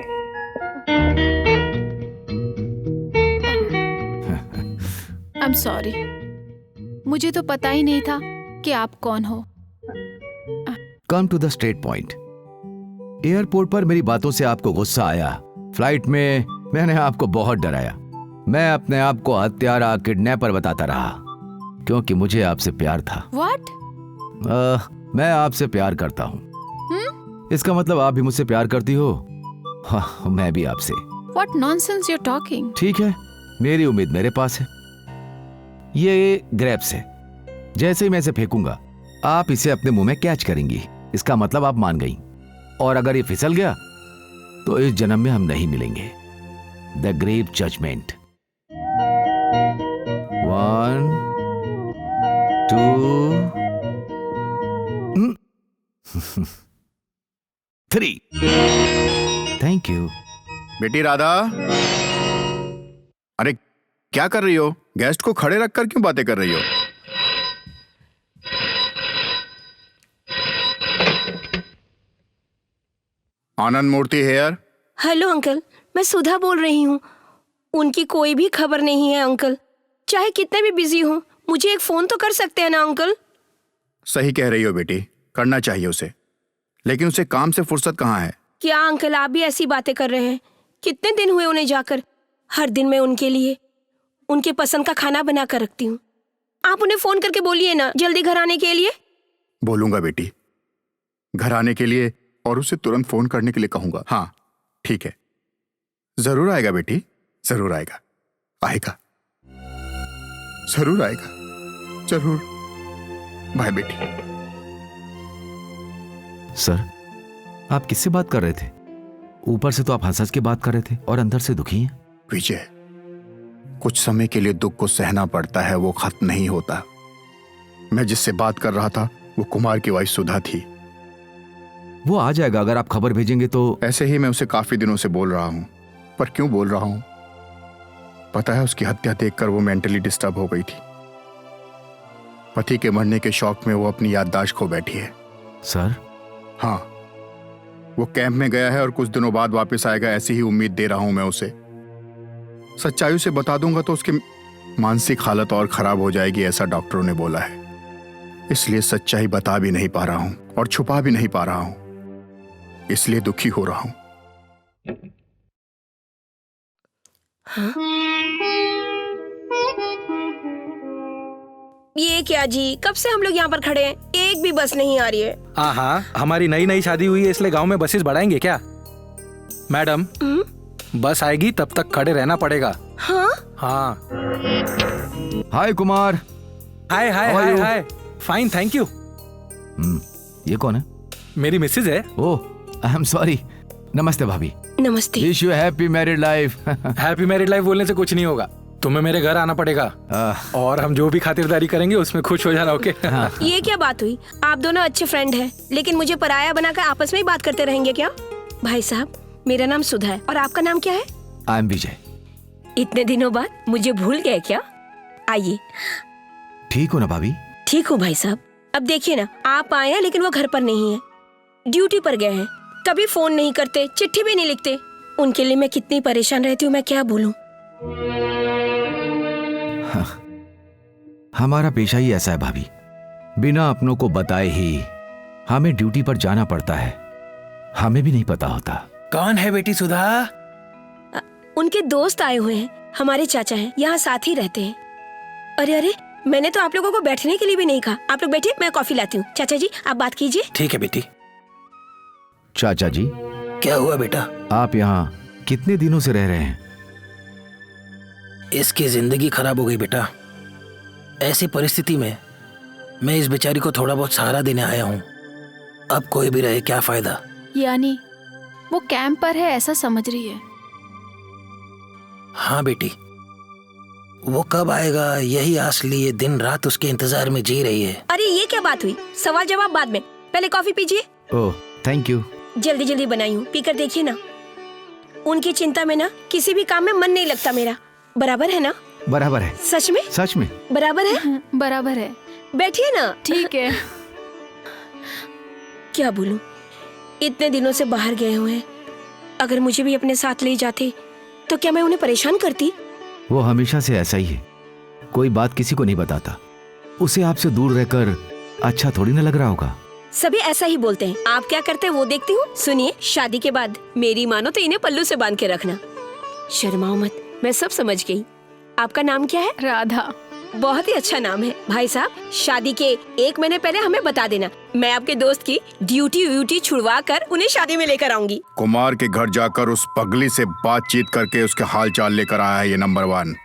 आई एम सॉरी, मुझे तो पता ही नहीं था कि आप कौन हो। Come to the straight point. Airport पर मेरी बातों से आपको गुस्सा आया। फ्लाइट में मैंने आपको बहुत डराया। मैं अपने आप को हत्यारा, किडनैपर बताता रहा क्योंकि मुझे आपसे प्यार था। What? मैं आपसे प्यार करता हूँ। इसका मतलब आप भी मुझसे प्यार करती हो? हाँ, मैं भी आपसे। What nonsense you're talking? ठीक है, मेरी उम्मीद मेरे पास है। ये ग्रेप्स है। जैसे ही मैं इसे फेंकूंगा आप इसे अपने मुंह में कैच करेंगी। इसका मतलब आप मान गई। और अगर ये फिसल गया तो इस जन्म में हम नहीं मिलेंगे। The great judgment. 1 2 3। Thank you. बेटी राधा, अरे क्या कर रही हो? गेस्ट को खड़े रखकर क्यों बातें कर रही हो? आनंद मूर्ति हेयर। हेलो अंकल, मैं सुधा बोल रही हूँ। उनकी कोई भी खबर नहीं है अंकल। चाहे कितने भी बिजी हो, मुझे एक फोन तो कर सकते हैं ना अंकल? सही कह रही हो बेटी, करना चाहिए उसे, लेकिन उसे काम से फुर्सत कहाँ है? क्या अंकल आप भी ऐसी बातें कर रहे हैं? कितने दिन हुए उन्हें जाकर। हर दिन मैं उनके लिए उनके पसंद का खाना बना कर रखती हूँ। आप उन्हें फोन करके बोलिए ना जल्दी घर आने के लिए। बोलूंगा बेटी, घर आने के लिए और उसे तुरंत फोन करने के लिए कहूंगा। हाँ ठीक है, जरूर आएगा बेटी, जरूर आएगा। आएगा, जरूर आएगा, जरूर। बाय बेटी। सर, आप किससे बात कर रहे थे? ऊपर से तो आप हंस हंस के बात कर रहे थे और अंदर से दुखी हैं। विजय, कुछ समय के लिए दुख को सहना पड़ता है, वो खत्म नहीं होता। मैं जिससे बात कर रहा था वो कुमार की वाइफ सुधा थी। वो आ जाएगा अगर आप खबर भेजेंगे तो। ऐसे ही मैं उसे काफी दिनों से बोल रहा हूं, पर क्यों बोल रहा हूं पता है? उसकी हत्या देखकर वो मेंटली डिस्टर्ब हो गई थी। पति के मरने के शौक में वो अपनी याददाश्त खो बैठी है। सर? हाँ, वो कैंप में गया है और कुछ दिनों बाद वापस आएगा, ऐसी ही उम्मीद दे रहा हूं मैं उसे। सच्चाई उसे बता दूंगा तो उसके मानसिक हालत और खराब हो जाएगी ऐसा डॉक्टरों ने बोला है। इसलिए सच्चाई बता भी नहीं पा रहा हूं और छुपा भी नहीं पा रहा हूं, इसलिए दुखी हो रहा हूं। ये क्या जी, कब से हम लोग यहाँ पर खड़े हैं, एक भी बस नहीं आ रही है। हाँ, हमारी नई नई शादी हुई है इसलिए गांव में बसेस बढ़ाएंगे क्या? मैडम, बस आएगी तब तक खड़े रहना पड़ेगा। हाँ? हाँ। हाय कुमार। हाय हाय How are hi you? Hi, fine thank you. ये कौन है? मेरी मिसेज है। ओह, आई एम सॉरी। नमस्ते भाभी। नमस्ते। Wish you happy married life. Happy married life बोलने से कुछ नहीं होगा, तुम्हें मेरे घर आना पड़ेगा और हम जो भी खातिरदारी करेंगे उसमें खुश हो जाना। ओके? ये क्या बात हुई? आप दोनों अच्छे फ्रेंड हैं, लेकिन मुझे पराया बनाकर आपस में ही बात करते रहेंगे क्या? भाई साहब, मेरा नाम सुधा है और आपका नाम क्या है? आई एम विजय। इतने दिनों बाद मुझे भूल गए क्या? आइए। ठीक हो ना भाभी? ठीक हूँ भाई साहब। अब देखिए ना, आप आए हैं लेकिन वो घर पर नहीं है, ड्यूटी पर गए हैं। कभी फोन नहीं करते, चिट्ठी भी नहीं लिखते। उनके लिए मैं कितनी परेशान रहती हूँ, मैं क्या बोलूँ। हमारा पेशा ही ऐसा है भाभी, बिना अपनों को बताए ही हमें ड्यूटी पर जाना पड़ता है। हमें भी नहीं पता होता। कौन है बेटी सुधा? उनके दोस्त आए हुए हैं, हमारे चाचा हैं, यहाँ साथ ही रहते हैं। अरे अरे, मैंने तो आप लोगों को बैठने के लिए भी नहीं कहा। आप लोग बैठिए, मैं कॉफी लाती हूँ। चाचा जी, आप बात कीजिए। ठीक है बेटी। चाचा जी, क्या हुआ बेटा? आप यहाँ कितने दिनों से रह रहे हैं? इसकी जिंदगी खराब हो गई बेटा। ऐसी परिस्थिति में मैं इस बेचारी को थोड़ा बहुत सहारा देने आया हूँ। अब कोई भी रहे क्या फायदा। यानी वो कैंप पर है ऐसा समझ रही है? हाँ बेटी, वो कब आएगा यही आस लिए दिन रात उसके इंतजार में जी रही है। अरे ये क्या बात हुई? सवाल जवाब बाद में, पहले कॉफी पीजिए। ओह थैंक यू। जल्दी जल्दी बनाई हूँ, पीकर देखिए ना। उनकी चिंता में ना किसी भी काम में मन नहीं लगता मेरा। बराबर है ना? बराबर है। सच में? सच में बराबर है। बराबर है। बैठिए ना। ठीक है। क्या बोलूं, इतने दिनों से बाहर गए हुए हैं। अगर मुझे भी अपने साथ ले जाते तो क्या मैं उन्हें परेशान करती? वो हमेशा से ऐसा ही है, कोई बात किसी को नहीं बताता। उसे आपसे दूर रहकर अच्छा थोड़ी ना लग रहा होगा। सभी ऐसा ही बोलते हैं। आप क्या करते हैं वो देखती हूँ। सुनिए, शादी के बाद मेरी मानो तो इन्हें पल्लू से बांध के रखना। शर्माओ मत, मैं सब समझ गई। आपका नाम क्या है? राधा। बहुत ही अच्छा नाम है। भाई साहब, शादी के 1 महीने पहले हमें बता देना। मैं आपके दोस्त की ड्यूटी छुड़वा कर उन्हें शादी में लेकर आऊंगी। कुमार के घर जाकर उस पगली से बातचीत करके उसके हाल चाल लेकर आया है ये नंबर 1।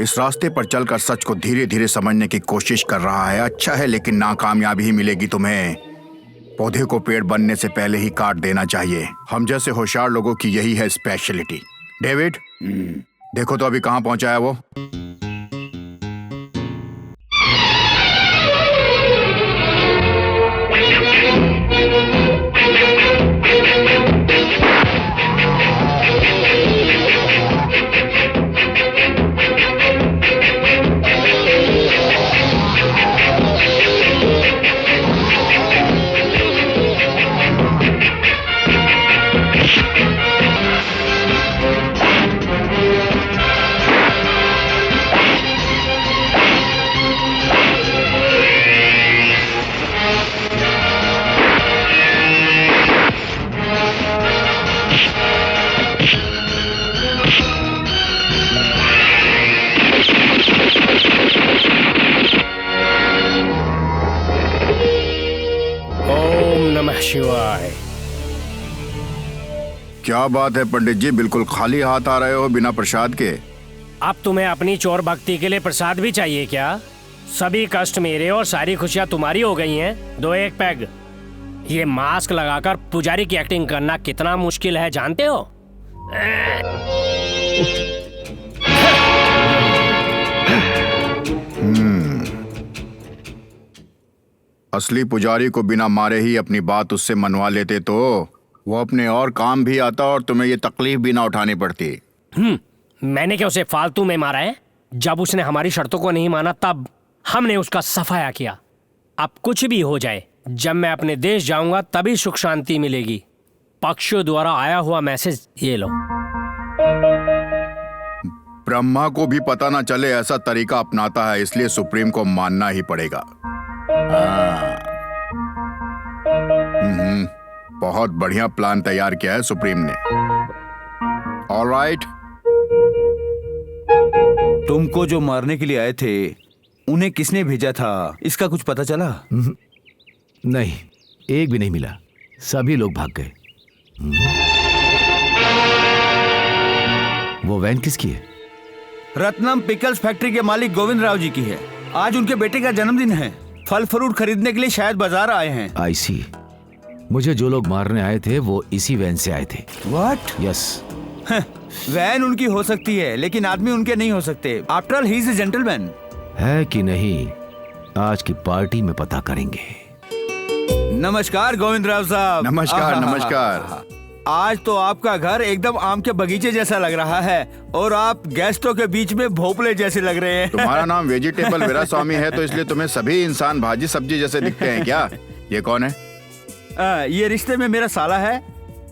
इस रास्ते पर चलकर सच को धीरे धीरे समझने की कोशिश कर रहा है। अच्छा है, लेकिन नाकामयाबी ही मिलेगी तुम्हें। पौधे को पेड़ बनने से पहले ही काट देना चाहिए। हम जैसे होशियार लोगों की यही है स्पेशलिटी। डेविड, देखो तो अभी कहाँ पहुंचा है वो। शिवाय। क्या बात है पंडित जी, बिल्कुल खाली हाथ आ रहे हो बिना प्रसाद के। अब तुम्हें अपनी चोर भक्ति के लिए प्रसाद भी चाहिए क्या? सभी कष्ट मेरे और सारी खुशियां तुम्हारी हो गई हैं। दो एक पैग। ये मास्क लगाकर पुजारी की एक्टिंग करना कितना मुश्किल है जानते हो? असली पुजारी को बिना मारे ही अपनी बात उससे मनवा लेते तो वो अपने और काम भी आता और तुम्हें ये तकलीफ भी ना उठानी पड़ती। मैंने क्या उसे फालतू में मारा है? जब उसने हमारी शर्तों को नहीं माना तब हमने उसका सफाया किया। अब कुछ भी हो जाए, जब मैं अपने देश जाऊंगा तभी सुख शांति मिलेगी। पक्षियों द्वारा आया हुआ मैसेज ये लो। ब्रह्मा को भी पता ना चले ऐसा तरीका अपनाता है, इसलिए सुप्रीम को मानना ही पड़ेगा। बहुत बढ़िया प्लान तैयार किया है सुप्रीम ने। ऑलराइट। तुमको जो मारने के लिए आए थे उन्हें किसने भेजा था, इसका कुछ पता चला? नहीं, एक भी नहीं मिला। सभी लोग भाग गए। वो वैन किसकी है? रत्नम पिकल्स फैक्ट्री के मालिक गोविंद राव जी की है। आज उनके बेटे का जन्मदिन है। फल फ्रूट खरीदने के लिए शायद बाजार आए हैं। आई सी। मुझे जो लोग मारने आए थे वो इसी वैन से आए थे। व्हाट? यस। वैन उनकी हो सकती है लेकिन आदमी उनके नहीं हो सकते। After all he is a gentleman. है कि नहीं, आज की पार्टी में पता करेंगे। नमस्कार गोविंद राव साहब। नमस्कार नमस्कार। आज तो आपका घर एकदम आम के बगीचे जैसा लग रहा है और आप गेस्टों के बीच में भोपले जैसे लग रहे हैं। तुम्हारा नाम वेजिटेबल वीरास्वामी है तो इसलिए तुम्हें सभी इंसान भाजी सब्जी जैसे दिखते हैं क्या? ये कौन है? ये रिश्ते में मेरा साला है।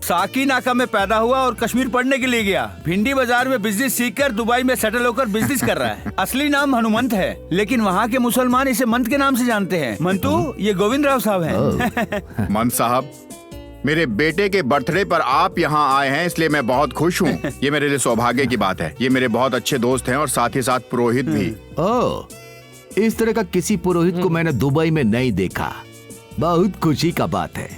साकी नाका में पैदा हुआ और कश्मीर पढ़ने के लिए गया। भिंडी बाजार में बिजनेस सीखकर दुबई में सेटल होकर बिजनेस कर रहा है। असली नाम हनुमंत है लेकिन वहाँ के मुसलमान इसे मंत के नाम से जानते हैं। मंतु, ये गोविंद राव साहब हैं। मंत साहब, मेरे बेटे के बर्थडे पर आप यहाँ आए हैं इसलिए मैं बहुत खुश हूँ। ये मेरे लिए सौभाग्य की बात है। ये मेरे बहुत अच्छे दोस्त हैं और साथ ही साथ पुरोहित भी। ओह, इस तरह का किसी पुरोहित को मैंने दुबई में नहीं देखा। बहुत खुशी का बात है।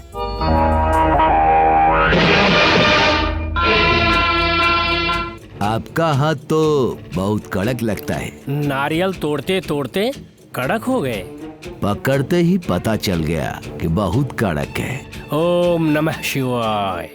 आपका हाथ तो बहुत कड़क लगता है। नारियल तोड़ते तोड़ते कड़क हो गए। पकड़ते ही पता चल गया कि बहुत कड़क है। ओम नमः शिवाय।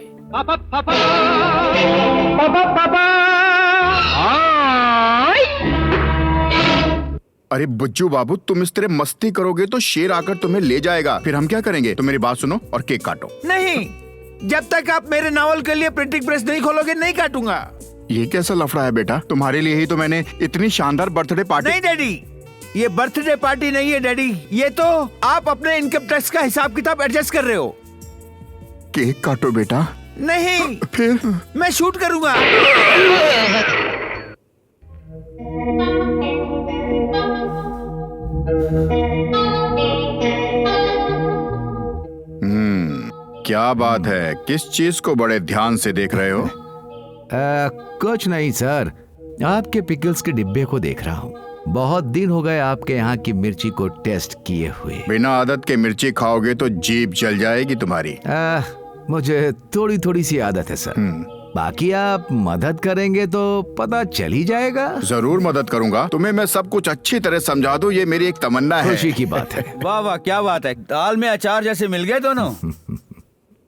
अरे बुज्जू बाबू, तुम इस तरह मस्ती करोगे तो शेर आकर तुम्हें ले जाएगा। फिर हम क्या करेंगे? तुम मेरी बात सुनो और केक काटो। नहीं, जब तक आप मेरे नावल के लिए प्रिंटिंग प्रेस नहीं खोलोगे नहीं काटूंगा। ये कैसा लफड़ा है बेटा? तुम्हारे लिए ही तो मैंने इतनी शानदार बर्थडे पार्टी। नहीं डैडी, ये बर्थडे पार्टी नहीं है डैडी। ये तो आप अपने इनकम टैक्स का हिसाब किताब एडजस्ट कर रहे हो। केक काटो बेटा। नहीं, फिर मैं शूट करूंगा। क्या बात है? किस चीज को बड़े ध्यान से देख रहे हो? कुछ नहीं सर, आपके पिकल्स के डिब्बे को देख रहा हूँ। बहुत दिन हो गए आपके यहाँ की मिर्ची को टेस्ट किए हुए। बिना आदत के मिर्ची खाओगे तो जीभ जल जाएगी तुम्हारी। मुझे थोड़ी थोड़ी सी आदत है सर। बाकी आप मदद करेंगे तो पता चल ही जाएगा। जरूर मदद करूंगा। तुम्हें मैं सब कुछ अच्छी तरह समझा दूं, ये मेरी एक तमन्ना है। खुशी की बात है। वाह वाह, क्या बात है। दाल में अचार जैसे मिल गए दोनों।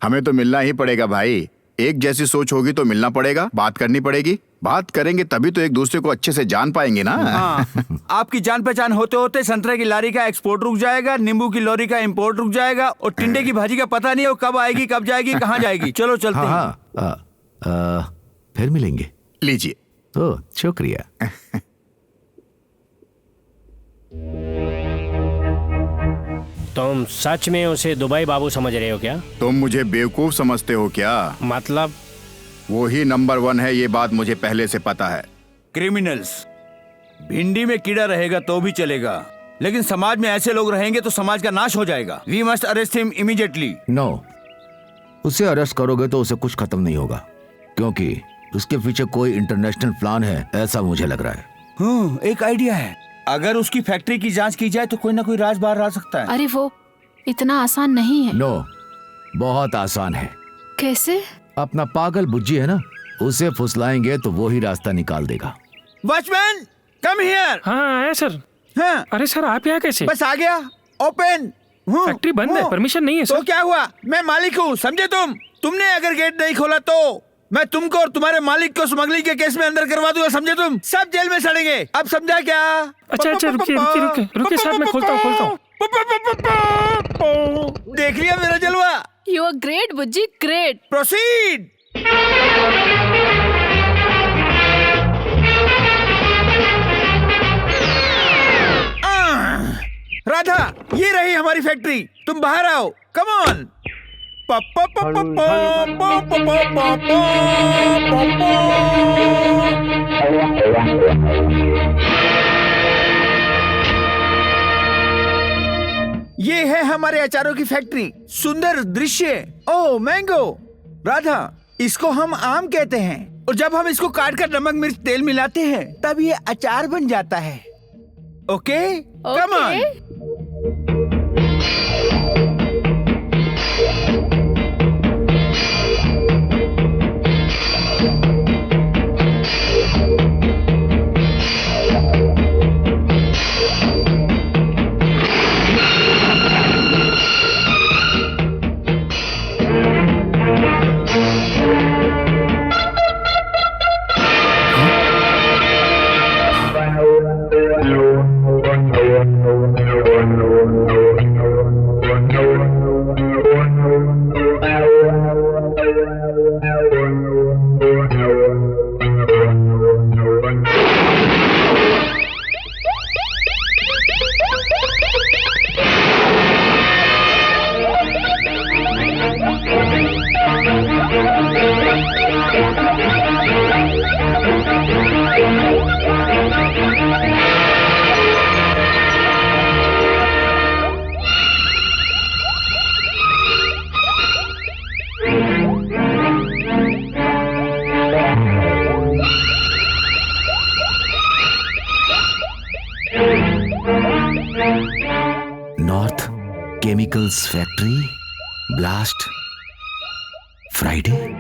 हमें तो मिलना ही पड़ेगा भाई। एक जैसी सोच होगी तो मिलना पड़ेगा, बात करनी पड़ेगी। बात करेंगे तभी तो एक दूसरे को अच्छे से जान पाएंगे ना। हाँ, आपकी जान पहचान होते होते संतरे की लारी का एक्सपोर्ट रुक जाएगा, नींबू की लॉरी का इंपोर्ट रुक जाएगा और टिंडे की भाजी का पता नहीं हो कब आएगी, कब जाएगी, कहाँ जाएगी। चलो चलते हैं। फिर मिलेंगे। लीजिए। ओह, शुक्रिया। तुम सच में उसे दुबई बाबू समझ रहे हो क्या? तुम मुझे बेवकूफ समझते हो क्या? मतलब? वो ही नंबर 1 है, ये बात मुझे पहले से पता है। क्रिमिनल्स। भिंडी में कीड़ा रहेगा तो भी चलेगा, लेकिन समाज में ऐसे लोग रहेंगे तो समाज का नाश हो जाएगा। We must arrest him immediately. No, उसे अरेस्ट करोगे तो उसे कुछ खत्म नहीं होगा, क्योंकि उसके पीछे कोई इंटरनेशनल प्लान है, ऐसा मुझे लग रहा है। एक आइडिया है। अगर उसकी फैक्ट्री की जांच की जाए तो कोई ना कोई राज बाहर आ सकता है। अरे वो इतना आसान नहीं है। नो, बहुत आसान है। कैसे? अपना पागल बुज्जी है ना, उसे फुसलाएंगे तो वो ही रास्ता निकाल देगा। Watchman, come here. हाँ आया सर। हाँ। अरे सर, आप यहाँ कैसे? बस आ गया। ओपन। फैक्ट्री बंद है, परमिशन नहीं है सर। तो क्या हुआ? मैं मालिक हूँ, समझे तुम? तुमने अगर गेट नहीं खोला तो मैं तुमको और तुम्हारे मालिक को स्मगलिंग के केस में अंदर करवा दूंगा, समझे तुम? सब जेल में सड़ेंगे। अब समझा क्या? अच्छा अच्छा, रुकिए साहब, मैं खोलता हूँ। देख लिया मेरा जलवा? You are great Bujji, great. Proceed. Radha, ये रही हमारी फैक्ट्री। तुम बाहर आओ, कम ऑन। ये है हमारे अचारों की फैक्ट्री। सुंदर दृश्य। Oh mango. राधा, इसको हम आम कहते हैं और जब हम इसको काट कर नमक मिर्च तेल मिलाते हैं तब ये अचार बन जाता है। Okay, come on. North chemicals factory blast Friday.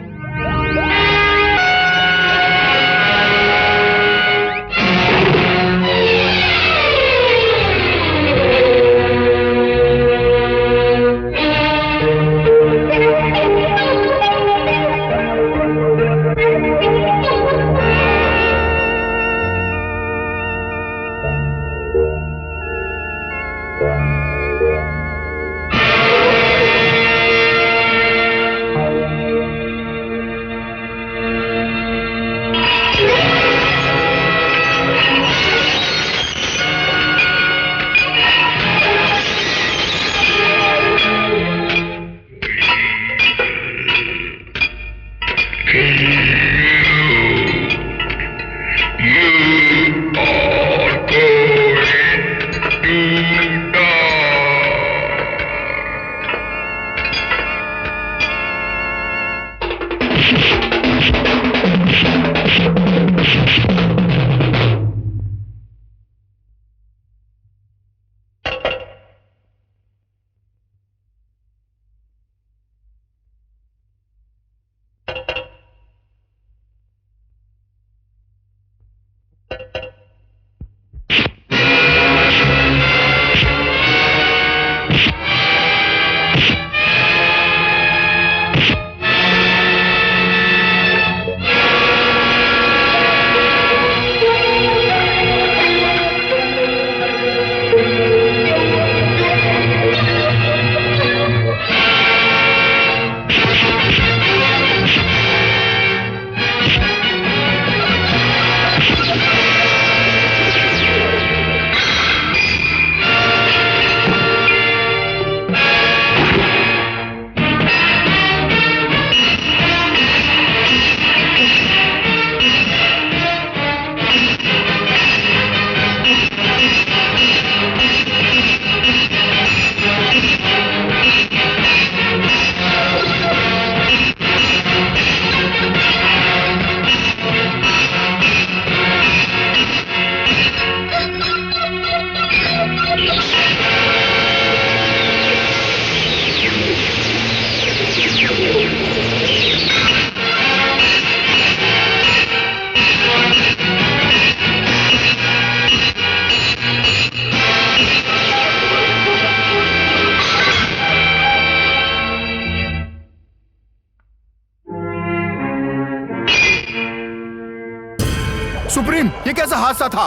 Supreme, ये कैसा हादसा था?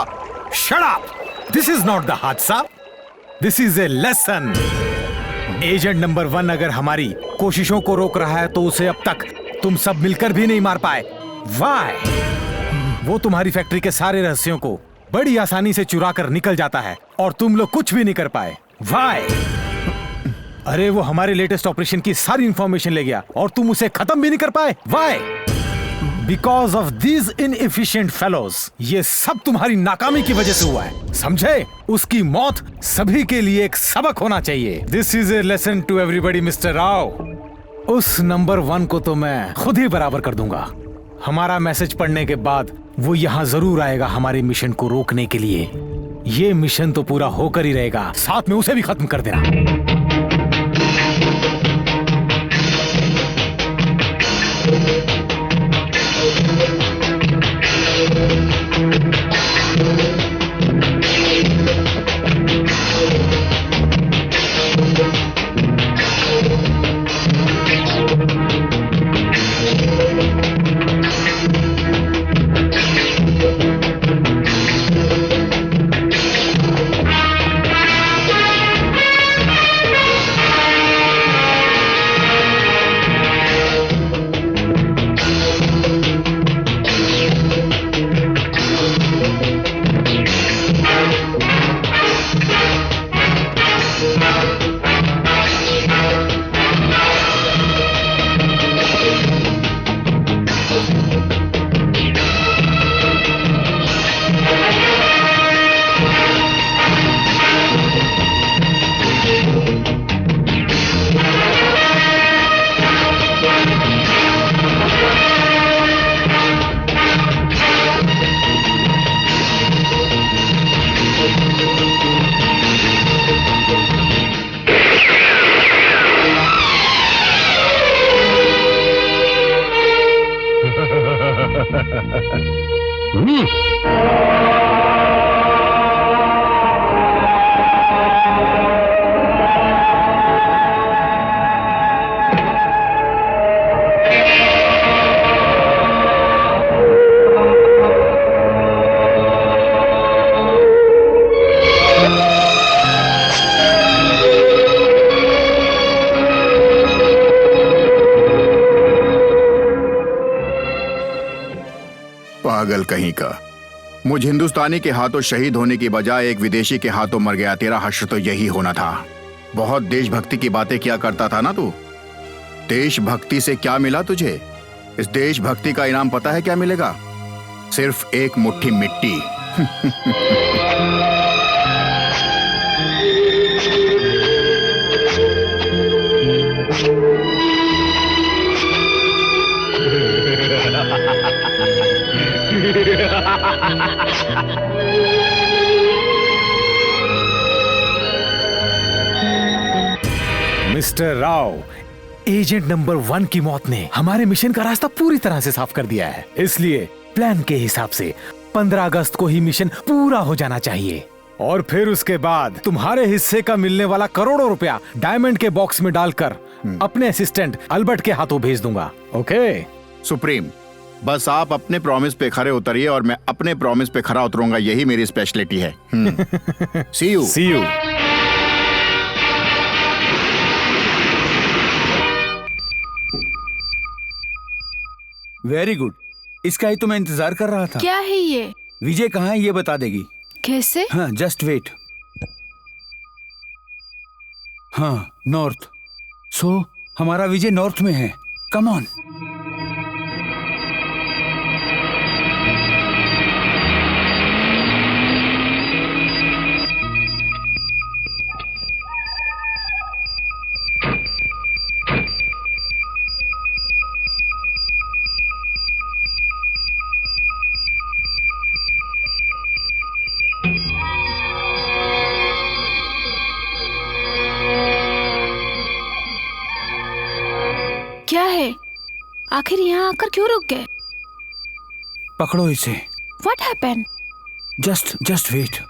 Shut up! This is not the हादसा. This is a lesson. Agent number 1 अगर हमारी कोशिशों को रोक रहा है तो उसे अब तक तुम सब मिलकर भी नहीं मार पाए. Why? वो तुम्हारी फैक्ट्री के सारे रहस्यों को बड़ी आसानी से चुरा कर निकल जाता है और तुम लोग कुछ भी नहीं कर पाए. Why? अरे वो हमारे लेटेस्ट ऑपरेशन की सारी इंफॉर्मेशन ले गया और तुम उसे खत्म भी नहीं कर पाए। Why? Because of these inefficient fellows. ये सब तुम्हारी नाकामी की वजह से हुआ है, समझे? उसकी मौत सभी के लिए एक सबक होना चाहिए। This is a lesson to everybody, Mr. Rao. उस नंबर 1 को तो मैं खुद ही बराबर कर दूंगा। हमारा मैसेज पढ़ने के बाद वो यहाँ जरूर आएगा हमारे मिशन को रोकने के लिए। ये मिशन तो पूरा होकर ही रहेगा, साथ में उसे भी खत्म कर देना। पागल कहीं का, मुझ हिंदुस्तानी के हाथों शहीद होने की बजाय एक विदेशी के हाथों मर गया। तेरा हश्र तो यही होना था। बहुत देशभक्ति की बातें किया करता था ना तू। देशभक्ति से क्या मिला तुझे? इस देशभक्ति का इनाम पता है क्या मिलेगा? सिर्फ एक मुट्ठी मिट्टी। मिस्टर राव, एजेंट नंबर 1 की मौत ने हमारे मिशन का रास्ता पूरी तरह से साफ कर दिया है। इसलिए प्लान के हिसाब से 15 अगस्त को ही मिशन पूरा हो जाना चाहिए और फिर उसके बाद तुम्हारे हिस्से का मिलने वाला करोड़ों रुपया डायमंड के बॉक्स में डालकर अपने असिस्टेंट अल्बर्ट के हाथों भेज दूंगा। ओके सुप्रीम, बस आप अपने प्रॉमिस पे खरे उतरिए और मैं अपने प्रॉमिस पे खरा उतरूंगा। यही मेरी स्पेशलिटी है। See you. See you. Very good, इसका ही तो मैं इंतजार कर रहा था। क्या है ये? विजय कहाँ है ये बता देगी। कैसे? हाँ, जस्ट वेट। हाँ, नॉर्थ। सो हमारा विजय नॉर्थ में है। Come on. क्या है? आखिर यहाँ आकर क्यों रुक गए? पकड़ो इसे। What happened? Just wait.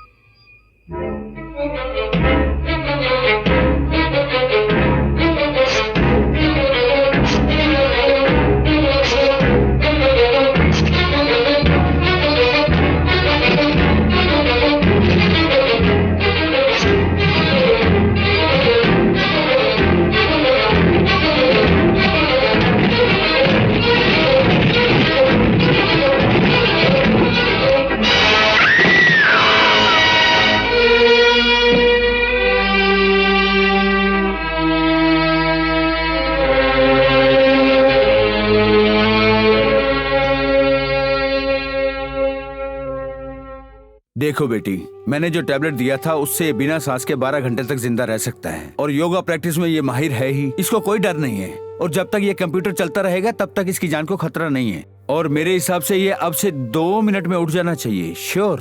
देखो बेटी, मैंने जो टैबलेट दिया था उससे बिना सांस के 12 घंटे तक जिंदा रह सकता है और योगा प्रैक्टिस में ये माहिर है ही, इसको कोई डर नहीं है। और जब तक ये कंप्यूटर चलता रहेगा तब तक इसकी जान को खतरा नहीं है। और मेरे हिसाब से ये अब से 2 मिनट में उठ जाना चाहिए। श्योर।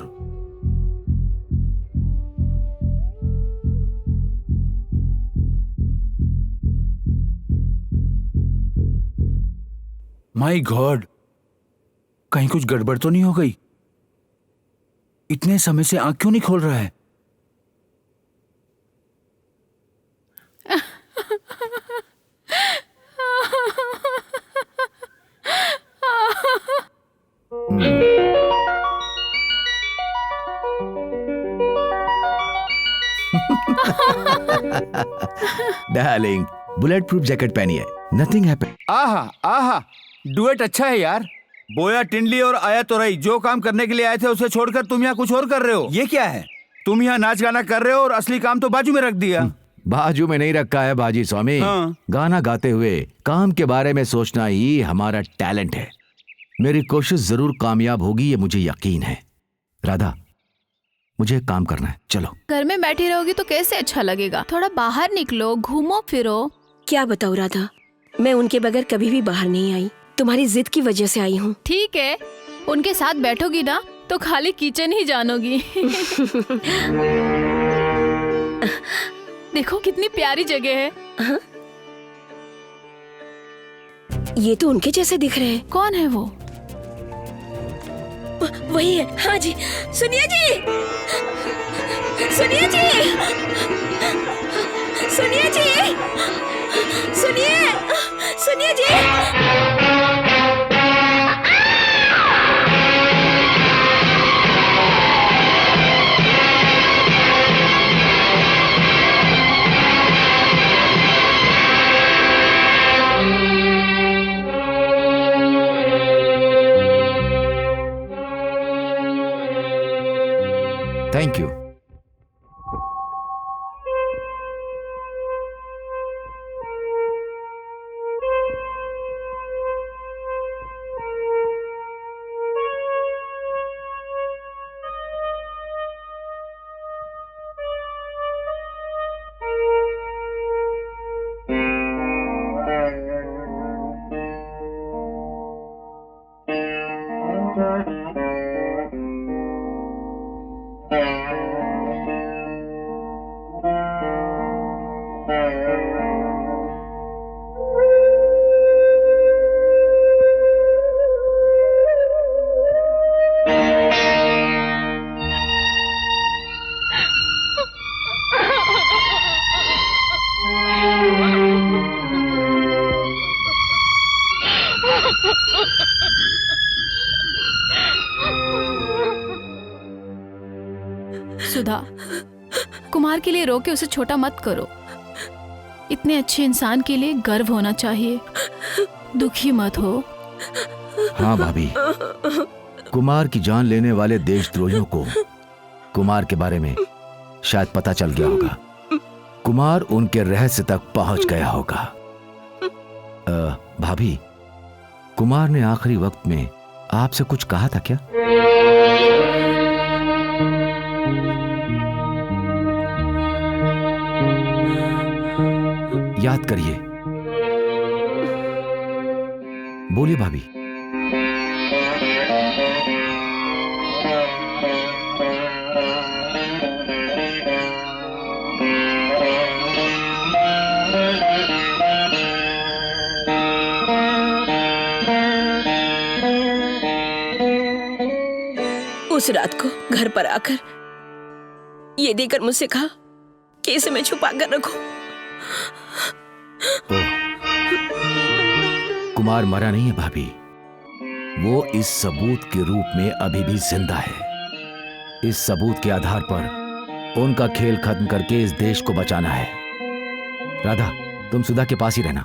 माय गॉड, कहीं कुछ गड़बड़ तो नहीं हो गई? इतने समय से आंख क्यों नहीं खोल रहा है? डार्लिंग, बुलेट प्रूफ जैकेट पहनी है, नथिंग हैपन। आहा आहा, डुएट अच्छा है यार। बोया टिंडली और आया तो रही, जो काम करने के लिए आए थे उसे छोड़कर तुम यहाँ कुछ और कर रहे हो। ये क्या है? तुम यहाँ नाच गाना कर रहे हो और असली काम तो बाजू में रख दिया। बाजू में नहीं रखा है बाजी स्वामी। हाँ। गाना गाते हुए काम के बारे में सोचना ही हमारा टैलेंट है। मेरी कोशिश जरूर कामयाब होगी, ये मुझे यकीन है। राधा, मुझे एक काम करना है, चलो। घर में बैठी रहोगी तो कैसे अच्छा लगेगा? थोड़ा बाहर निकलो, घूमो फिरो। क्या बताऊँ राधा, मैं उनके बगैर कभी भी बाहर नहीं आई। तुम्हारी जिद की वजह से आई हूँ। ठीक है, उनके साथ बैठोगी ना तो खाली किचन ही जानोगी। देखो कितनी प्यारी जगह है। हाँ? ये तो उनके जैसे दिख रहे हैं। कौन है वो? वही है। हाँ जी, सुनिए जी, सुनिए जी, सुनिए जी, सुनिए, सुनिए जी। Thank you. सुधा, कुमार के लिए रो के उसे छोटा मत करो। इतने अच्छे इंसान के लिए गर्व होना चाहिए। दुखी मत हो। हाँ भाभी, कुमार की जान लेने वाले देशद्रोहियों को कुमार के बारे में शायद पता चल गया होगा। कुमार उनके रहस्य तक पहुंच गया होगा। भाभी, कुमार ने आखिरी वक्त में आपसे कुछ कहा था क्या? याद करिए, बोलिए भाभी। उस रात को घर पर आकर ये देकर मुझसे कहा कि इसे मैं छुपा कर रखूं। कुमार मरा नहीं है भाभी, वो इस सबूत के रूप में अभी भी जिंदा है। इस सबूत के आधार पर उनका खेल खत्म करके इस देश को बचाना है। राधा, तुम सुधा के पास ही रहना।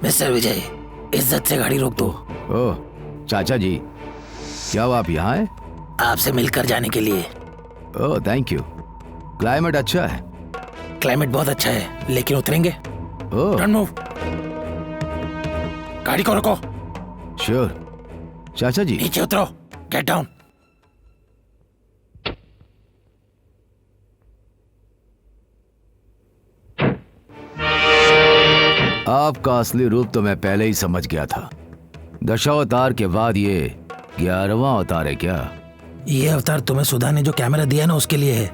मिस्टर विजय, इज्जत से गाड़ी रोक दो। ओह चाचा जी, क्या आप यहाँ हैं? आपसे मिलकर जाने के लिए। ओह थैंक यू। क्लाइमेट अच्छा है। क्लाइमेट बहुत अच्छा है, लेकिन उतरेंगे? Oh don't move. गाड़ी को रोको। श्योर चाचा जी। नीचे उतरो, गेट डाउन। आपका असली रूप तो मैं पहले ही समझ गया था। दशावतार के बाद ये 11वां अवतार है क्या? ये अवतार तुम्हें सुधा ने जो कैमरा दिया ना उसके लिए है।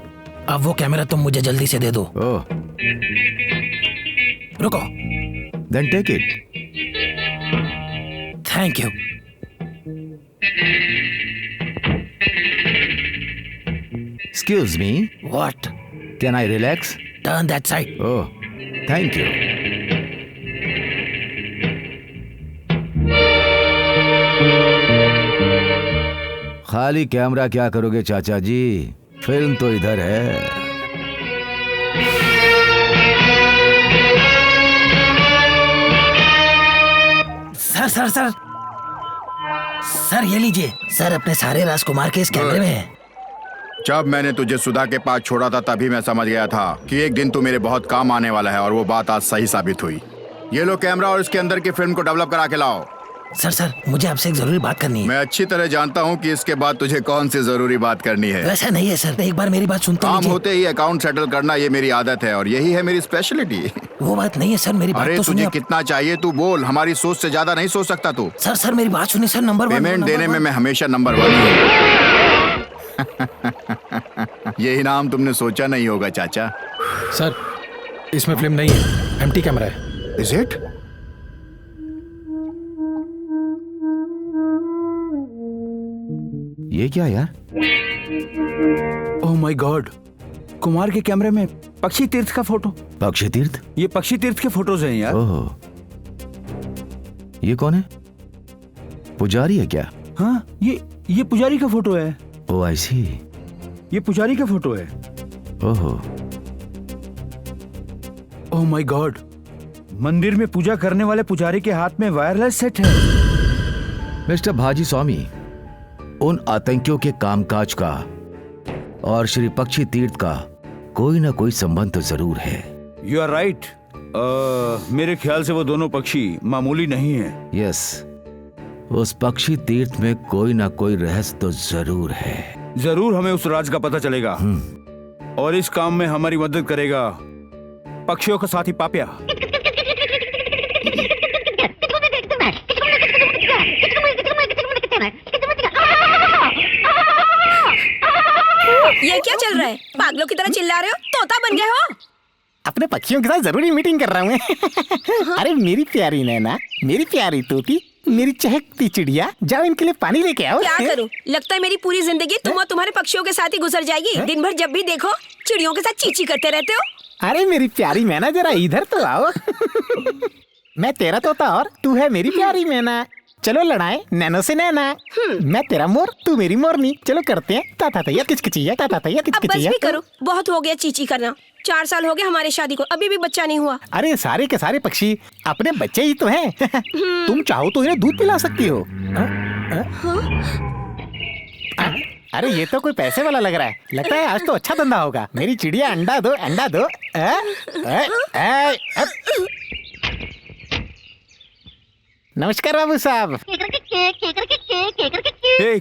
अब वो कैमरा तुम मुझे जल्दी से दे दो। ओह, रुको। Then take it. Thank you. Excuse me, what? Can I relax? Turn that side. Oh, thank you. खाली कैमरा क्या करोगे चाचा जी? फिल्म तो इधर है। सर सर सर सर, ये लीजिए सर, अपने सारे राजकुमार के इस कैमरे में है। जब मैंने तुझे सुधा के पास छोड़ा था तभी मैं समझ गया था कि एक दिन तू मेरे बहुत काम आने वाला है, और वो बात आज सही साबित हुई। ये लो कैमरा और इसके अंदर की फिल्म को डेवलप करा के लाओ। सर सर, मुझे आपसे एक जरूरी बात करनी है। मैं अच्छी तरह जानता हूँ कि इसके बाद तुझे कौन सी जरूरी बात करनी है। वैसा नहीं है सर, एक बार मेरी बात सुनते काम होते ही अकाउंट सेटल करना ये मेरी आदत है, और यही है मेरी स्पेशलिटी। वो बात नहीं है सर, मेरी बात अरे तो तुझे सुनिए। कितना चाहिए तू बोल, हमारी सोच से ज्यादा नहीं सोच सकता तू। सर सर, मेरी बात सुनिए सर। नंबर 1 पेमेंट देने में मैं हमेशा नंबर 1 हूँ। ये इनाम तुमने सोचा नहीं होगा चाचा। सर, इसमें फिल्म नहीं है, एम्प्टी कैमरा है। Is it? ये क्या यार? ओह माय गॉड, कुमार के कैमरे में पक्षी तीर्थ का फोटो। पक्षी तीर्थ? ये पक्षी तीर्थ के फोटोज हैं यार। ओह, ये कौन है? पुजारी है क्या? हाँ, ये पुजारी का फोटो है। ओह आई सी। ये पुजारी का फोटो है। ओहो, ओह माय गॉड, मंदिर में पूजा करने वाले पुजारी के हाथ में वायरलेस सेट है। मिस्टर भाजी स्वामी, उन आतंकियों के कामकाज का और श्री पक्षी तीर्थ का कोई ना कोई संबंध तो जरूर है। You are right. मेरे ख्याल से वो दोनों पक्षी मामूली नहीं है। यस, उस पक्षी तीर्थ में कोई ना कोई रहस्य तो जरूर है। जरूर हमें उस राज का पता चलेगा, और इस काम में हमारी मदद करेगा पक्षियों का साथी पापिया। ये क्या चल रहा है? पागलों की तरह चिल्ला रहे हो? तोता बन गए हो? अपने पक्षियों के साथ जरूरी मीटिंग कर रहा हूँ। अरे मेरी प्यारी नैना, मेरी प्यारी तोती, मेरी चहकती चिड़िया, जाओ इनके लिए पानी लेके आओ। क्या करूं? लगता है मेरी पूरी जिंदगी तुम और तुम्हारे पक्षियों के साथ ही गुजर जाएगी। दिन भर जब भी देखो चिड़ियों के साथ चींची करते रहते हो। अरे मेरी प्यारी मैना, जरा इधर तो आओ। मैं तेरा तोता और तू है मेरी प्यारी मैना। चलो लड़ाए नैनो से नैना। मैं तेरा मोर, तू मेरी मोरनी। चलो करते हैं ताता तैया किचकिचिया, ताता तैया अब बस किचकिचिया। भी करो, बहुत हो गया चींची करना। 4 साल हो गए हमारे शादी को, अभी भी बच्चा नहीं हुआ। अरे सारे के सारे पक्षी अपने बच्चे ही तो हैं। तुम चाहो तो इन्हें दूध पिला सकती हो। अरे ये तो कोई पैसे वाला लग रहा है। लगता है आज तो अच्छा धंधा होगा। मेरी चिड़िया अंडा दो, अंडा दो। नमस्कार बाबू साहब। हे,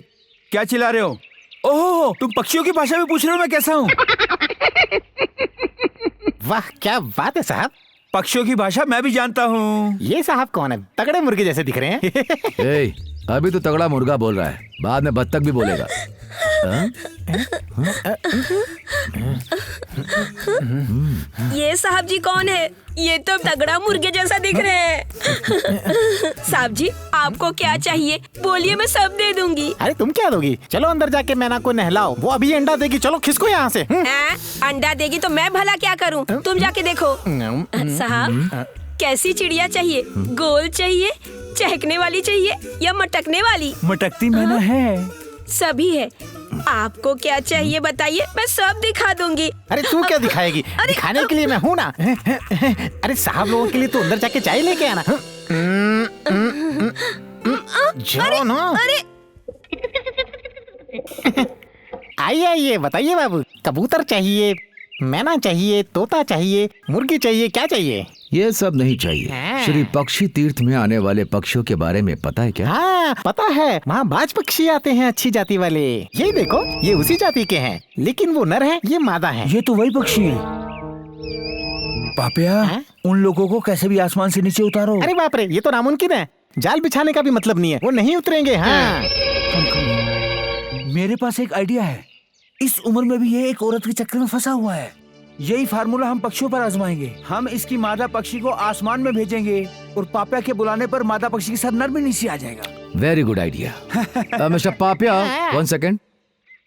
क्या चिल्ला रहे हो? ओह, तुम पक्षियों की भाषा में पूछ रहे हो मैं कैसा हूँ? वाह क्या बात है साहब, पक्षियों की भाषा मैं भी जानता हूँ। ये साहब कौन है? तगड़े मुर्गे जैसे दिख रहे हैं। ए, अभी तो तगड़ा मुर्गा बोल रहा है, बाद में बत्तख भी बोलेगा। ये साहब जी कौन है? ये तो तगड़ा मुर्गे जैसा दिख रहे हैं। साहब जी आपको क्या चाहिए बोलिए, मैं सब दे दूंगी। अरे तुम क्या दोगी? चलो अंदर जाके मैना को नहलाओ, वो अभी अंडा देगी। चलो खिसको यहाँ से। अंडा देगी तो मैं भला क्या करूं? तुम जाके देखो। साहब कैसी चिड़िया चाहिए? गोल चाहिए, चहकने वाली चाहिए या मटकने वाली? मटकती मैना है। सभी है। आपको क्या चाहिए बताइए, मैं सब दिखा दूंगी। अरे तू क्या दिखाएगी? दिखाने के लिए मैं हूँ ना। अरे साहब लोगों के लिए तो अंदर जाके चाय लेके आना। जाओ ना। आइए आइए, बताइए बाबू, कबूतर चाहिए, मैना चाहिए, तोता चाहिए, मुर्गी चाहिए, क्या चाहिए? ये सब नहीं चाहिए। हाँ। श्री पक्षी तीर्थ में आने वाले पक्षियों के बारे में पता है क्या? हाँ पता है, वहाँ बाज पक्षी आते हैं अच्छी जाति वाले। यही देखो, ये उसी जाति के हैं, लेकिन वो नर है, ये मादा है। ये तो वही पक्षी है। पापिया, उन लोगों को कैसे भी आसमान से नीचे उतारो। अरे बाप रे, ये तो नामुमकिन है। जाल बिछाने का भी मतलब नहीं है, वो नहीं उतरेंगे। हाँ मेरे पास एक आइडिया है। इस उम्र में भी ये एक औरत के चक्कर में फंसा हुआ है। यही फार्मूला हम पक्षियों पर आजमाएंगे। हम इसकी मादा पक्षी को आसमान में भेजेंगे और पापिया के बुलाने पर मादा पक्षी के साथ नर भी नीचे आ जाएगा। Very good idea. Mister Papiya, 1 second.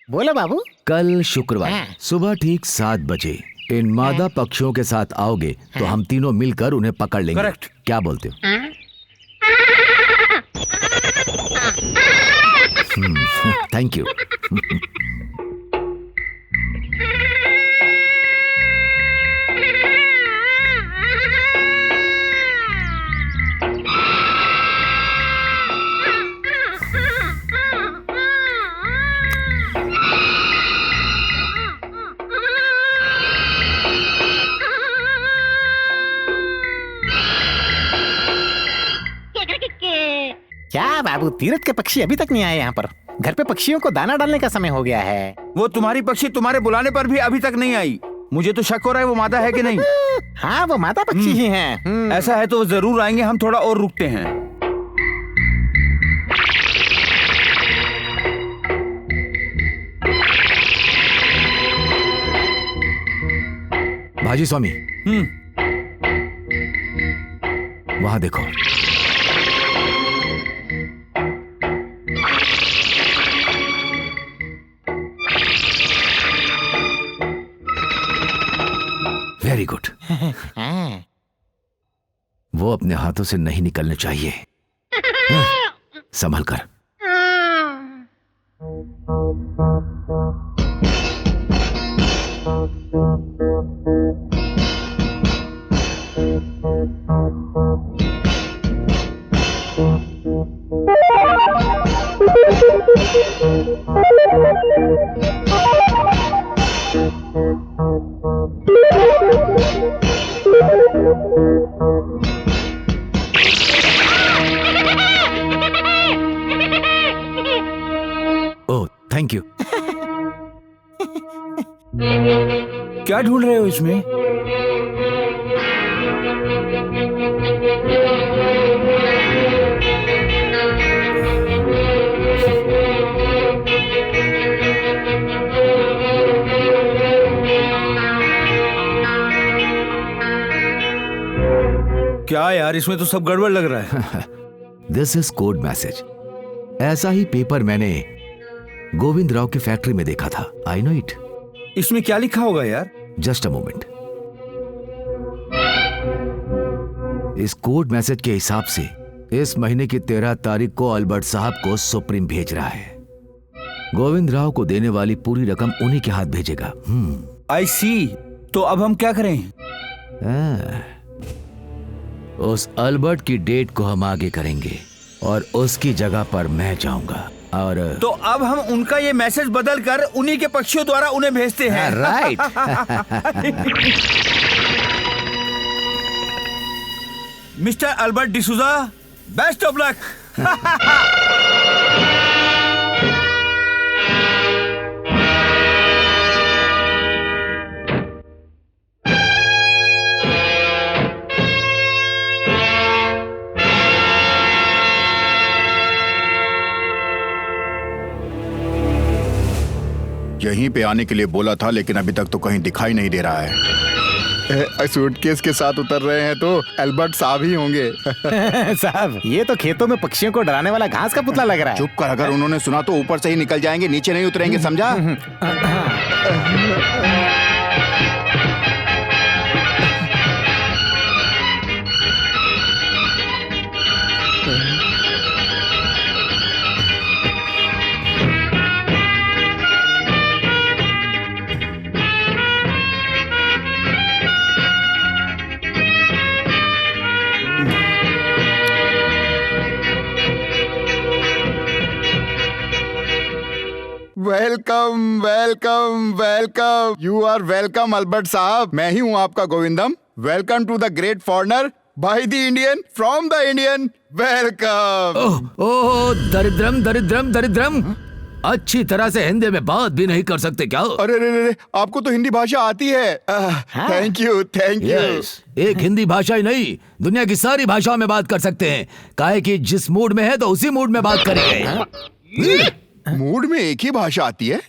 बोलो बाबू। कल शुक्रवार सुबह ठीक 7 बजे इन मादा पक्षियों के साथ आओगे तो हम तीनों मिलकर उन्हें पकड़ लेंगे। करेक्ट। क्या बोलते हो? Thank you. क्या बाबू, तीर्थ के पक्षी अभी तक नहीं आए यहाँ पर? घर पे पक्षियों को दाना डालने का समय हो गया है। वो तुम्हारी पक्षी तुम्हारे बुलाने पर भी अभी तक नहीं आई। मुझे तो शक हो रहा है वो मादा है कि नहीं। हाँ वो मादा पक्षी ही हैं। ऐसा है तो वो जरूर आएंगे। हम थोड़ा और रुकते हैं। भाजी स्वामी, वहां देखो। Very good. वो अपने हाथों से नहीं निकलने चाहिए। संभल कर। ओह थैंक यू। क्या ढूंढ रहे हो इसमें? क्या यार, इसमें तो सब गड़बड़ लग रहा है। This is code message. ऐसा ही पेपर मैंने गोविंद राव की फैक्ट्री में देखा था। I know it. इसमें क्या लिखा होगा यार? Just a moment. इस कोड मैसेज के हिसाब से इस महीने की 13 तारीख को अल्बर्ट साहब को सुप्रीम भेज रहा है। गोविंद राव को देने वाली पूरी रकम उन्हीं के हाथ भेजेगा। आई सी। तो अब हम क्या करें? उस अल्बर्ट की डेट को हम आगे करेंगे और उसकी जगह पर मैं जाऊंगा। और तो अब हम उनका ये मैसेज बदल कर उन्हीं के पक्षियों द्वारा उन्हें भेजते हैं। Right. Mister Albert D'Souza, best of luck. यहीं पे आने के लिए बोला था, लेकिन अभी तक तो कहीं दिखाई नहीं दे रहा है। सूटकेस के साथ उतर रहे हैं तो अल्बर्ट साहब ही होंगे। साहब, ये तो खेतों में पक्षियों को डराने वाला घास का पुतला लग रहा है। चुप कर, अगर उन्होंने सुना तो ऊपर से ही निकल जाएंगे, नीचे नहीं उतरेंगे, समझा? Welcome welcome welcome. You are welcome Albert साहब। मैं ही हूँ आपका Govindam. Welcome to the great foreigner by the Indian from the Indian. Welcome. Oh दरिद्रम दरिद्रम दरिद्रम, अच्छी तरह से हिंदी में बात भी नहीं कर सकते क्या? अरे रे, आपको तो हिंदी भाषा आती है। Thank you thank you. एक हिंदी भाषा ही नहीं, दुनिया की सारी भाषाओं में बात कर सकते हैं। काहे कि जिस मूड में है तो उसी मूड में बात करेंगे। मूड में एक ही भाषा आती है?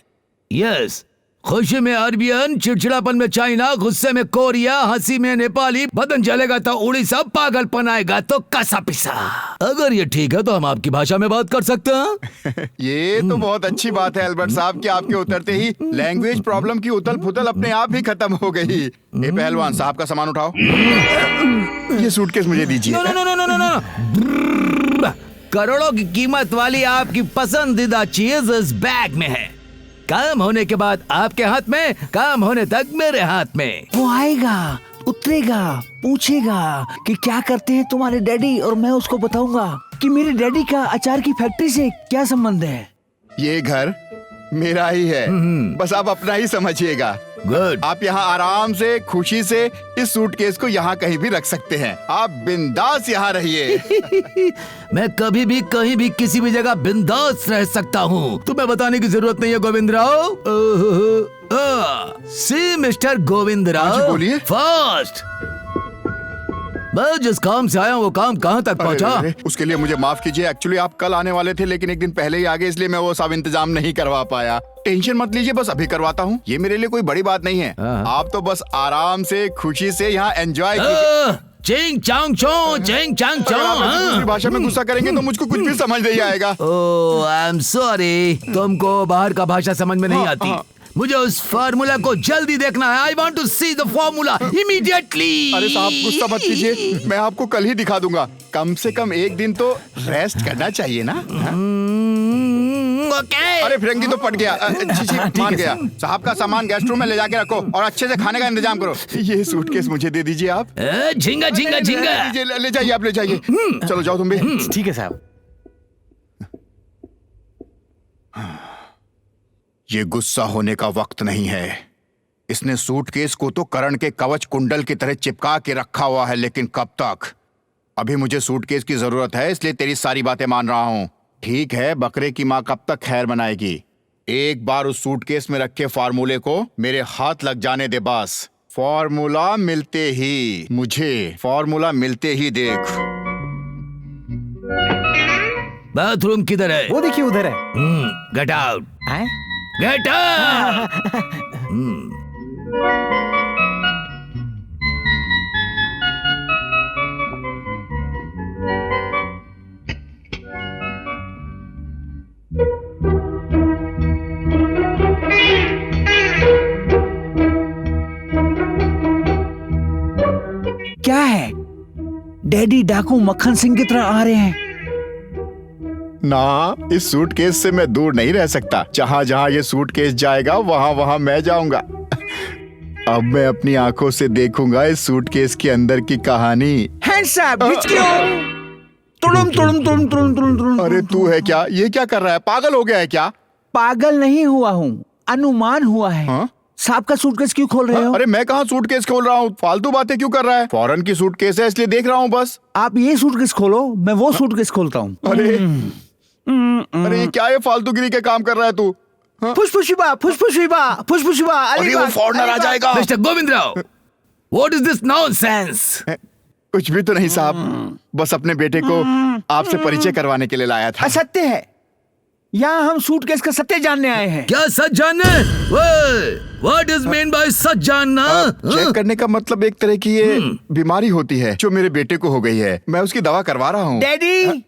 यस, खुशी में अरबियन, चिड़चिड़ापन में चाइना, गुस्से में कोरिया, हंसी में नेपाली, बदन जलेगा तो उड़ीसा, पागलपन आएगा तो कसा पिसा। अगर ये ठीक है तो हम आपकी भाषा में बात कर सकते हैं। ये तो बहुत अच्छी बात है अल्बर्ट साहब कि आपके उतरते ही लैंग्वेज प्रॉब्लम की उथल पुथल अपने आप ही खत्म हो गई। ये पहलवान साहब का सामान उठाओ। ये सूटकेस मुझे दीजिए। No no no no no no, करोड़ों की कीमत वाली आपकी पसंदीदा चीज इस बैग में है। काम होने के बाद आपके हाथ में, काम होने तक मेरे हाथ में। वो आएगा, उतरेगा, पूछेगा कि क्या करते हैं तुम्हारे डैडी, और मैं उसको बताऊंगा कि मेरे डैडी का अचार की फैक्ट्री से क्या संबंध है। ये घर मेरा ही है, बस आप अपना ही समझिएगा। गुड। आप यहाँ आराम से खुशी से इस सूटकेस को यहाँ कहीं भी रख सकते हैं। आप बिंदास यहाँ रहिए। मैं कभी भी कहीं भी किसी भी जगह बिंदास रह सकता हूँ। तुम्हें बताने की जरूरत नहीं है गोविंद राव। सी मिस्टर गोविंद राव, बोलिए। फास्ट। मैं जिस काम से आया वो काम कहाँ तक पहुँचा? अरे, उसके लिए मुझे माफ कीजिए। एक्चुअली आप कल आने वाले थे लेकिन एक दिन पहले ही आ गए, इसलिए मैं वो सब इंतजाम नहीं करवा पाया। टेंशन मत लीजिए, बस अभी करवाता हूँ। ये मेरे लिए कोई बड़ी बात नहीं है। आप तो बस आराम से खुशी से यहाँ एंजॉय कीजिए। चिंग चांग चो, चिंग चांग चो। दूसरी भाषा में गुस्सा करेंगे तो मुझको कुछ भी समझ नहीं आएगा। ओह आई एम सॉरी, तुमको बाहर का भाषा समझ में नहीं आती। मुझे उस फार्मूला को जल्दी देखना है। I want to see the formula immediately. अरे साहब गुस्सा मत कीजिए, मैं आपको कल ही दिखा दूंगा। कम से कम एक दिन तो रेस्ट करना चाहिए ना। ओके। अरे फिरंगी तो पट गया। मान गया। साहब का सामान गेस्ट रूम में ले जाके रखो और अच्छे से खाने का इंतजाम करो। ये सूटकेस मुझे दे दीजिए आप। झिंगा झिंगा झिंगा। ले जाइए, आप ले जाइए। चलो जाओ तुम भी। ठीक है साहब। ये गुस्सा होने का वक्त नहीं है। इसने सूटकेस को तो करण के कवच कुंडल की तरह चिपका के रखा हुआ है, लेकिन कब तक? अभी मुझे सूटकेस की जरूरत है, इसलिए तेरी सारी बातें मान रहा हूँ। ठीक है, बकरे की माँ कब तक खैर मनाएगी? एक बार उस सूटकेस में रखे फार्मूले को मेरे हाथ लग जाने दे बस। फार्मूला मिलते ही, मुझे फार्मूला मिलते ही देख। बाथरूम किधर है? वो देखिए उधर है। Get out. हैं? Get out. क्या है? डैडी डाकू मक्खन सिंह की तरह आ रहे हैं। ना, इस सूटकेस से मैं दूर नहीं रह सकता। जहाँ जहाँ ये सूटकेस जाएगा वहाँ वहाँ मैं जाऊंगा। अब मैं अपनी आंखों से देखूंगा इस सूटकेस के अंदर की कहानी। अरे तू है क्या? ये क्या कर रहा है? पागल हो गया है क्या? पागल नहीं हुआ हूँ, अनुमान हुआ है। हाँ? साहब का सूटकेस क्यों खोल रहे हो? अरे मैं कहाँ सूटकेस खोल रहा हूँ? फालतू बातें क्यों कर रहा है? फॉरेन की सूटकेस है इसलिए देख रहा हूँ बस। आप ये सूटकेस खोलो, मैं वो सूटकेस खोलता हूँ। अरे ये क्या है? फालतूगिरी के काम कर रहा है तू? फुसफुशिबा फुसफुशिबा फुसफुशिबा। अरे वो फॉरेनर आ जाएगा। Mister Govind Rao, what is this nonsense? कुछ भी तो नहीं साहब, बस अपने बेटे को आपसे परिचय करवाने के लिए लाया था। असत्य है। यहाँ हम सूटकेस का सत्य जानने आए हैं। क्या सच जानने? व्हाट इज मीन बाय सच जानना? चेक करने का मतलब एक तरह की ये बीमारी होती है जो मेरे बेटे को हो गई है। मैं उसकी दवा करवा रहा हूँ। डैडी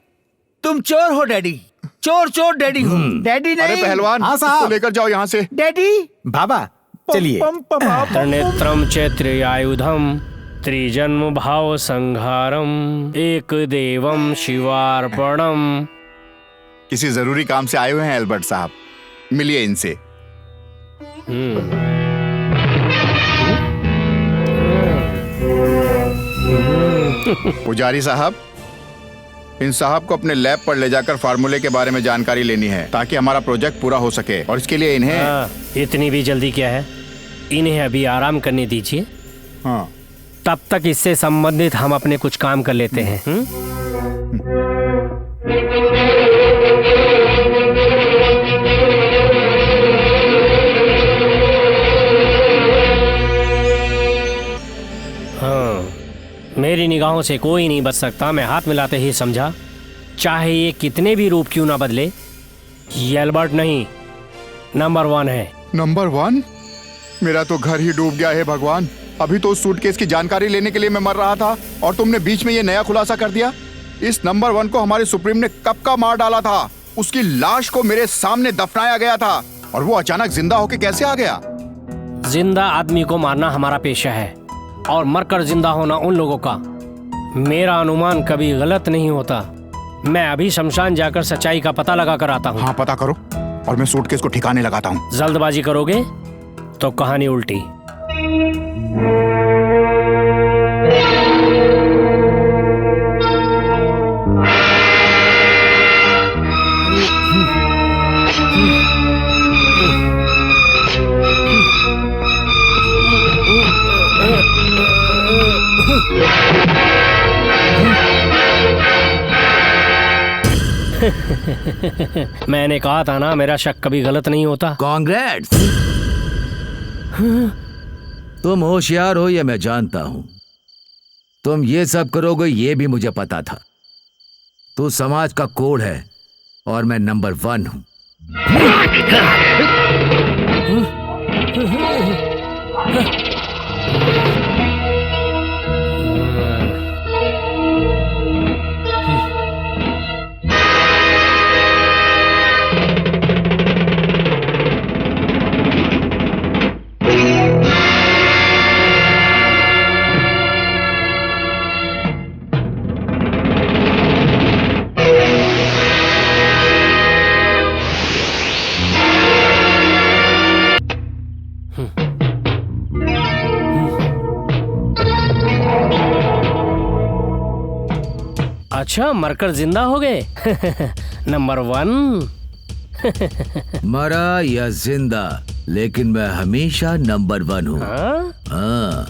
तुम चोर हो डैडी, चोर चोर डैडी हो। डैडी नहीं। अरे पहलवान, इसको लेकर जाओ यहाँ से। डैडी बाबा चलिए। त्रिनेत्रम चैत्र्यायुधम त्रिजन्म भाव संहारम एक देवम शिवार्पणम। किसी जरूरी काम से आए हुए हैं एल्बर्ट साहब, मिलिए इनसे। पुजारी साहब, इन साहब को अपने लैब पर ले जाकर फार्मूले के बारे में जानकारी लेनी है ताकि हमारा प्रोजेक्ट पूरा हो सके, और इसके लिए इन्हें इतनी भी जल्दी क्या है? इन्हें अभी आराम करने दीजिए। हाँ तब तक इससे संबंधित हम अपने कुछ काम कर लेते हैं। हाँ, मेरी निगाहों से कोई नहीं बच सकता। मैं हाथ मिलाते ही समझा, चाहे ये कितने भी रूप क्यों ना बदले, ये अल्बर्ट नहीं, नंबर 1 है। नंबर 1? मेरा तो घर ही डूब गया है भगवान। अभी तो उस सूटकेस की जानकारी लेने के लिए मैं मर रहा था और तुमने बीच में ये नया खुलासा कर दिया। इस नंबर 1 को हमारे सुप्रीम ने कब का मार डाला था। उसकी लाश को मेरे सामने दफनाया गया था और वो अचानक जिंदा होके कैसे आ गया? जिंदा आदमी को मारना हमारा पेशा है और मरकर जिंदा होना उन लोगों का। मेरा अनुमान कभी गलत नहीं होता। मैं अभी शमशान जाकर सच्चाई का पता लगा कर आता हूँ। हाँ, पता करो और मैं सूटकेस को ठिकाने लगाता हूँ। जल्दबाजी करोगे तो कहानी उल्टी। मैंने कहा था ना, मेरा शक कभी गलत नहीं होता। कांग्रेट्स। तुम होशियार हो ये मैं जानता हूं। तुम ये सब करोगे ये भी मुझे पता था। तू समाज का कोड है और मैं नंबर 1 हूं। अच्छा, मरकर जिंदा हो गए। नंबर 1। मरा या जिंदा, लेकिन मैं हमेशा नंबर 1 हूँ। हाँ।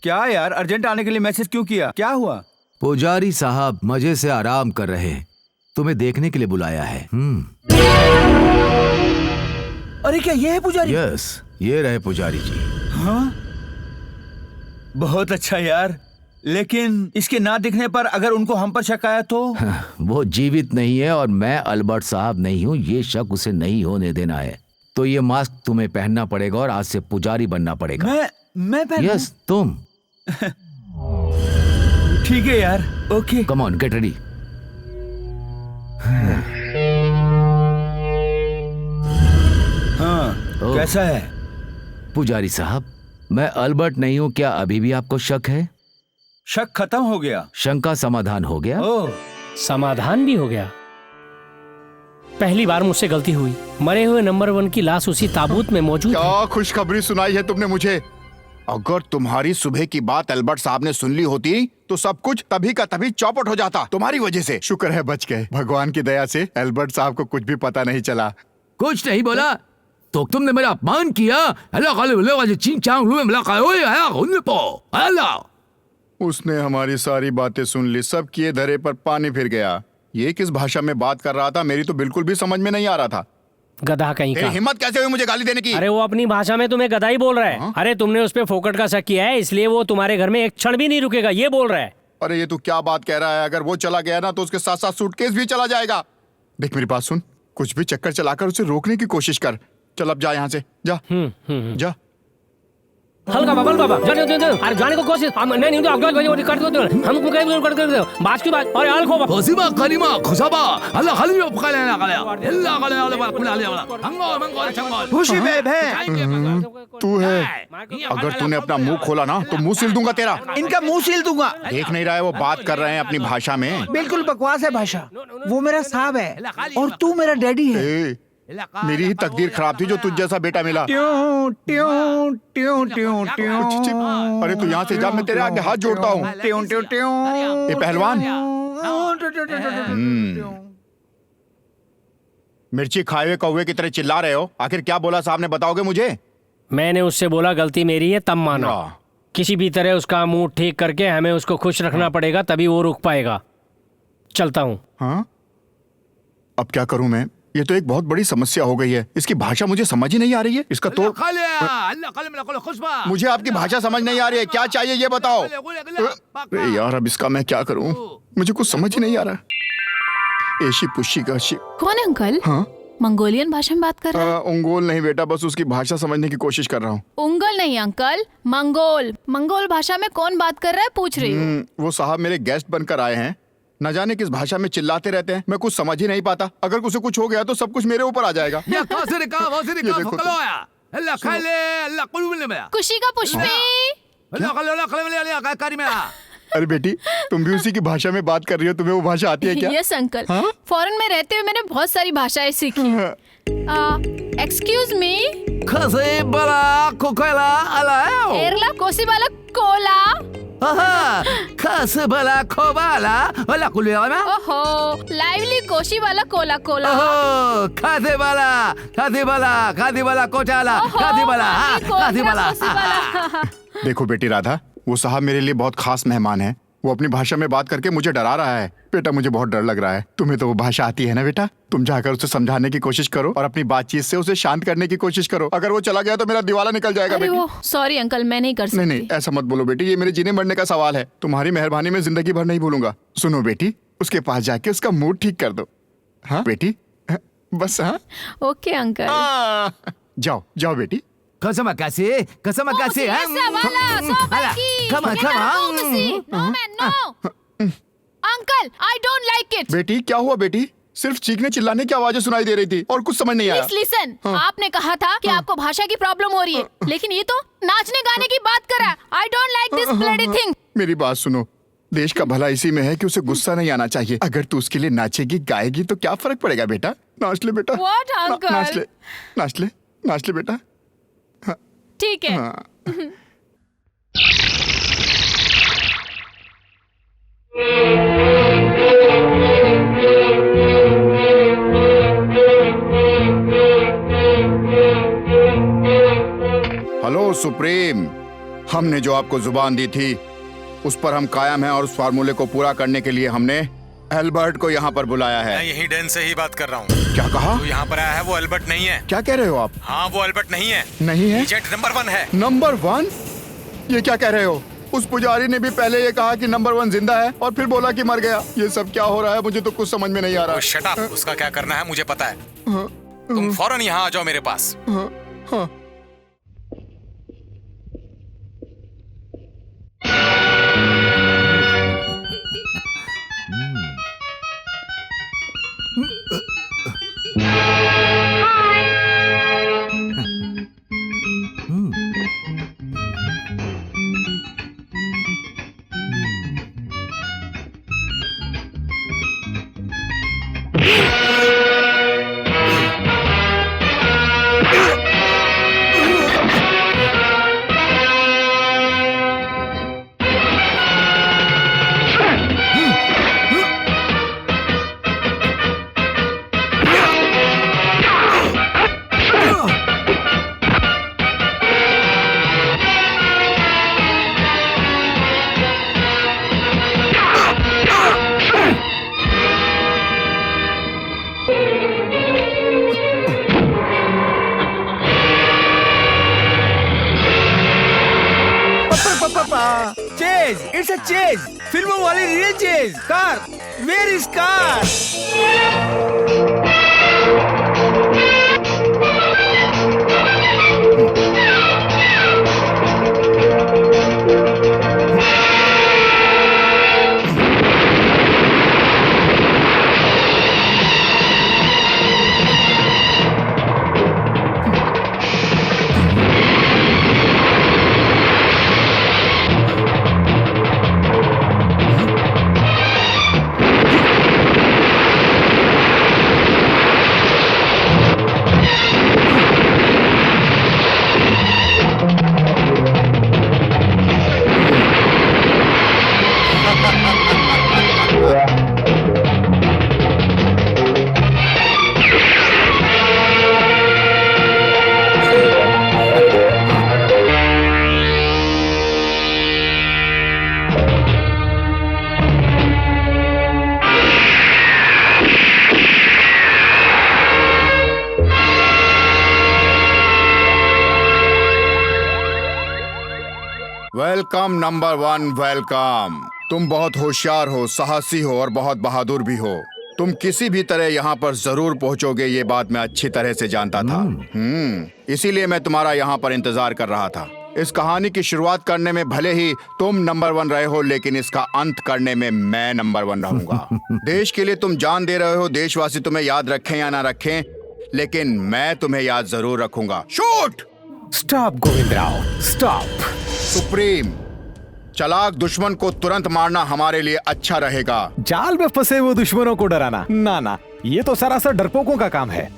क्या यार, अर्जेंट आने के लिए मैसेज क्यों किया? क्या हुआ? पुजारी साहब मजे से आराम कर रहे हैं, तुम्हें देखने के लिए बुलाया है। अरे क्या ये है पुजारी? यस, ये रहे पुजारी जी। हाँ, बहुत अच्छा यार, लेकिन इसके ना दिखने पर अगर उनको हम पर शक आया तो? वो जीवित नहीं है और मैं अल्बर्ट साहब नहीं हूँ, ये शक उसे नहीं होने देना है। तो ये मास्क तुम्हें पहनना पड़ेगा और आज से पुजारी बनना पड़ेगा। मैं पहनूं? यस, तुम। ठीक है यार, okay. Come on, get ready. हाँ, कैसा है? पुजारी साहब, मैं अल्बर्ट नहीं हूँ, क्या अभी भी आपको शक है? शक खत्म हो गया। शंका समाधान हो गया? ओह, समाधान भी हो गया। पहली बार मुझसे गलती हुई। मरे हुए नंबर 1 की लाश उसी ताबूत में मौजूद है। क्या खुशखबरी सुनाई है तुमने मुझे। अगर तुम्हारी सुबह की बात अल्बर्ट साहब ने सुन ली होती तो सब कुछ तभी का तभी चौपट हो जाता तुम्हारी वजह से। शुक्र है बच गए, भगवान की दया से अल्बर्ट साहब को कुछ भी पता नहीं चला। कुछ नहीं बोला तो तुमने मेरा अपमान किया। उसने हमारी सारी बातें सुन ली, सब किए धरे पर पानी फिर गया। ये किस भाषा में बात कर रहा था, मेरी तो बिल्कुल भी समझ में नहीं आ रहा था। गधा कहीं का। हिम्मत कैसे हुई मुझे गाली देने की? अरे वो अपनी भाषा में तुम्हें गधा ही बोल रहा है। अरे तुमने उस पे फोकट का शक किया है, इसलिए वो तुम्हारे घर में एक क्षण भी नहीं रुकेगा, ये बोल रहा है। अरे ये तू क्या बात कह रहा है? अगर वो चला गया ना तो उसके साथ साथ सूटकेस भी चला जाएगा। देख मेरी बात सुन, कुछ भी चक्कर चलाकर उसे रोकने की कोशिश कर। चल अब जा यहाँ से, जा। जा। हल्का बाबा जाने दो। अरे जाने को कोशिश नहीं तो अगला कर दो। हम कर दो बात की बात। अरे हाल खोबा खुशिबा करीमा खुशाबा अल्लाह खाली में पकड़ लेना गया अल्लाह गले वाले बात खुला ले वाला मंगो चंगो खुशी में तू है। अगर तूने अपना मुंह खोला ना तो मुंह सिल दूंगा तेरा। इनका मुंह सील दूंगा। देख नहीं रहा है वो बात कर रहे हैं अपनी भाषा में। बिल्कुल बकवास है भाषा। वो मेरा साहब है और तू मेरा डैडी है। मेरी ही तकदीर खराब थी जो तुझ जैसा बेटा मिला। ट्यूं ट्यूं ट्यूं ट्यूं ट्यूं। अरे तू यहाँ से जा, मैं तेरे आगे हाथ जोड़ता हूँ। ट्यूं ट्यूं ट्यूं। ये पहलवान। मिर्ची खाए हुए कौवे की तरह चिल्ला रहे हो, आखिर क्या बोला साहब ने, बताओगे मुझे? मैंने उससे बोला गलती मेरी है, तब माना। किसी भी तरह उसका मुंह ठीक करके हमें उसको खुश रखना पड़ेगा, तभी वो रुक पाएगा। चलता हूँ। हाँ, अब क्या करूँ मैं? ये तो एक बहुत बड़ी समस्या हो गई है। इसकी भाषा मुझे समझ ही नहीं आ रही है। इसका तो मुझे आपकी भाषा समझ नहीं आ रही है। क्या चाहिए ये बताओ। अरे यार अब इसका मैं क्या करूं, मुझे कुछ समझ ही नहीं आ रहा। एशी पुशी का कौन है अंकल? हाँ, मंगोलियन भाषा में बात कर रहा है? उंगोल नहीं बेटा, बस उसकी भाषा समझने की कोशिश कर रहा हूँ। उंगल नहीं अंकल, मंगोल। मंगोल भाषा में कौन बात कर रहा है पूछ रही हूँ। वो साहब मेरे गेस्ट बनकर आए हैं, न जाने किस भाषा में चिल्लाते रहते हैं, मैं कुछ समझ ही नहीं पाता। अगर उसे कुछ हो गया तो सब कुछ मेरे ऊपर आ जाएगा। खुशी का पुष्पी। अरे बेटी, तुम भी उसी की भाषा में बात कर रही हो, तुम्हें वो भाषा आती है क्या? Yes uncle. हाँ? फॉरेन में रहते हुए मैंने बहुत सारी भाषाएं सीखी। Excuse me. एरला कोसीबाला कोला। ओहो, लाइवली कोशी वाला कोला कोला। खाते वाला कोचाला खाते वाला। देखो बेटी राधा, वो साहब मेरे लिए बहुत खास मेहमान है। वो अपनी भाषा में बात करके मुझे डरा रहा है। बेटा मुझे बहुत डर लग रहा है। तुम्हें तो वो भाषा आती है ना बेटा, तुम जाकर उसे समझाने की कोशिश करो और अपनी बातचीत से उसे शांत करने की कोशिश करो। अगर वो चला गया तो मेरा दिवाला निकल जाएगा बेटी। सॉरी अंकल, मैं नहीं कर सकती। नहीं, ऐसा मत बोलो बेटी, ये मेरे जीने मरने का सवाल है। तुम्हारी मेहरबानी में जिंदगी भर नहीं भूलूंगा। सुनो बेटी, उसके पास जाके उसका मूड ठीक कर दो। हाँ बेटी, बस। हाँ ओके अंकल। जाओ जाओ बेटी। कसम कैसे uncle, I don't like it. बेटी क्या हुआ बेटी? सिर्फ चीखने चिल्लाने की आवाजें सुनाई दे रही थी और कुछ समझ नहीं आया। Please listen. आपने कहा था कि आपको भाषा की प्रॉब्लम हो रही है, लेकिन ये तो नाचने गाने की बात कर रहा है। I don't like this bloody thing. मेरी बात सुनो, देश का भला इसी में है कि उसे गुस्सा नहीं आना चाहिए। अगर तू उसके लिए नाचेगी गाएगी तो क्या फर्क पड़ेगा बेटा? नाच ले बेटा। What, uncle? नाच ले बेटा। ठीक है। हेलो सुप्रीम, हमने जो आपको जुबान दी थी उस पर हम कायम हैं और उस फार्मूले को पूरा करने के लिए हमने एल्बर्ट को यहाँ पर बुलाया है। मैं यही डैन से ही बात कर रहा हूँ। क्या कहा? जो यहाँ पर आया है वो एल्बर्ट नहीं है। क्या कह रहे हो आप? हाँ, वो एल्बर्ट नहीं है। नहीं है? एजेंट नंबर 1 है। नंबर 1? ये क्या कह रहे हो? उस पुजारी ने भी पहले ये कहा कि नंबर 1 जिंदा है और फिर बोला कि मर गया। ये सब क्या हो रहा है? मुझे तो कुछ समझ में नहीं आ रहा। शट अप, उसका क्या करना है मुझे पता है। तुम फौरन यहाँ आ जाओ मेरे पास। चेज, इट्स अ चेज, फिल्मों वाली real chase. Car, where is car? Welcome number 1, welcome. तुम बहुत होशियार हो, साहसी हो और बहुत बहादुर भी हो। तुम किसी भी तरह यहाँ पर जरूर पहुँचोगे, ये बात मैं अच्छी तरह से जानता था। इसीलिए मैं तुम्हारा यहाँ पर इंतजार कर रहा था। इस कहानी की शुरुआत करने में भले ही तुम नंबर 1 रहे हो, लेकिन इसका अंत करने में मैं नंबर 1 रहूंगा। देश के लिए तुम जान दे रहे हो, देशवासी तुम्हें याद रखें या ना रखें, लेकिन मैं तुम्हें याद जरूर रखूंगा। Shoot! Stop Govindrao, stop. Supreme, चालाक दुश्मन को तुरंत मारना हमारे लिए अच्छा रहेगा। जाल में फंसे हुए दुश्मनों को डराना, ना, ये तो सरासर डरपोकों का काम है।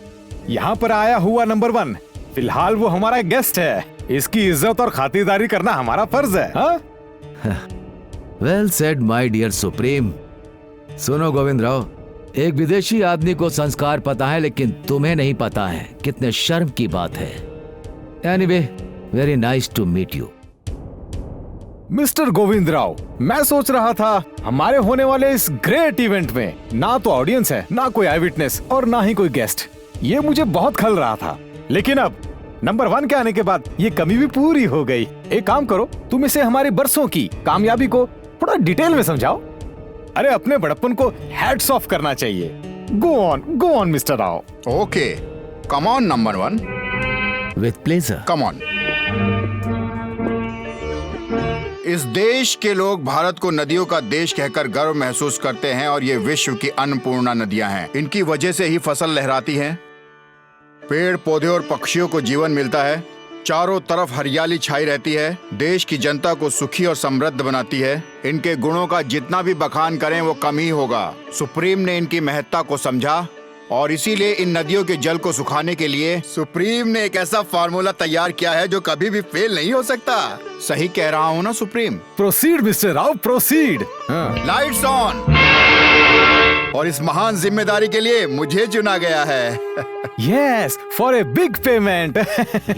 यहाँ पर आया हुआ नंबर 1 फिलहाल वो हमारा गेस्ट है। इसकी इज्जत और खातिरदारी करना हमारा फर्ज है। Well said my dear supreme. सुनो गोविंदराव, एक विदेशी आदमी को संस्कार पता है लेकिन तुम्हें नहीं पता है। कितने शर्म की बात है। Anyway, very nice to meet you. Mister Govindrao, मैं सोच रहा था हमारे होने वाले इस ग्रेट इवेंट में ना तो ऑडियंस है, ना कोई आई विटनेस और ना ही कोई गेस्ट। ये मुझे बहुत खल रहा था, लेकिन अब नंबर 1 के आने के बाद ये कमी भी पूरी हो गई। एक काम करो, तुम इसे हमारी बरसों की कामयाबी को थोड़ा डिटेल में समझाओ। अरे अपने बड़प्पन को हैट्स ऑफ करना चाहिए। Go on mister Rao. Okay, come on number 1। With pleasure. Come on. इस देश के लोग भारत को नदियों का देश कहकर गर्व महसूस करते हैं और ये विश्व की अन्नपूर्णा नदियां हैं। इनकी वजह से ही फसल लहराती है, पेड़ पौधे और पक्षियों को जीवन मिलता है, चारों तरफ हरियाली छाई रहती है, देश की जनता को सुखी और समृद्ध बनाती है। इनके गुणों का जितना भी बखान करें वो कम ही होगा। सुप्रीम ने इनकी महत्ता को समझा और इसीलिए इन नदियों के जल को सुखाने के लिए सुप्रीम ने एक ऐसा फार्मूला तैयार किया है जो कभी भी फेल नहीं हो सकता। सही कह रहा हूँ ना supreme? Proceed mister Rao, proceed. Lights on. और इस महान जिम्मेदारी के लिए मुझे चुना गया है। Yes, for a big payment.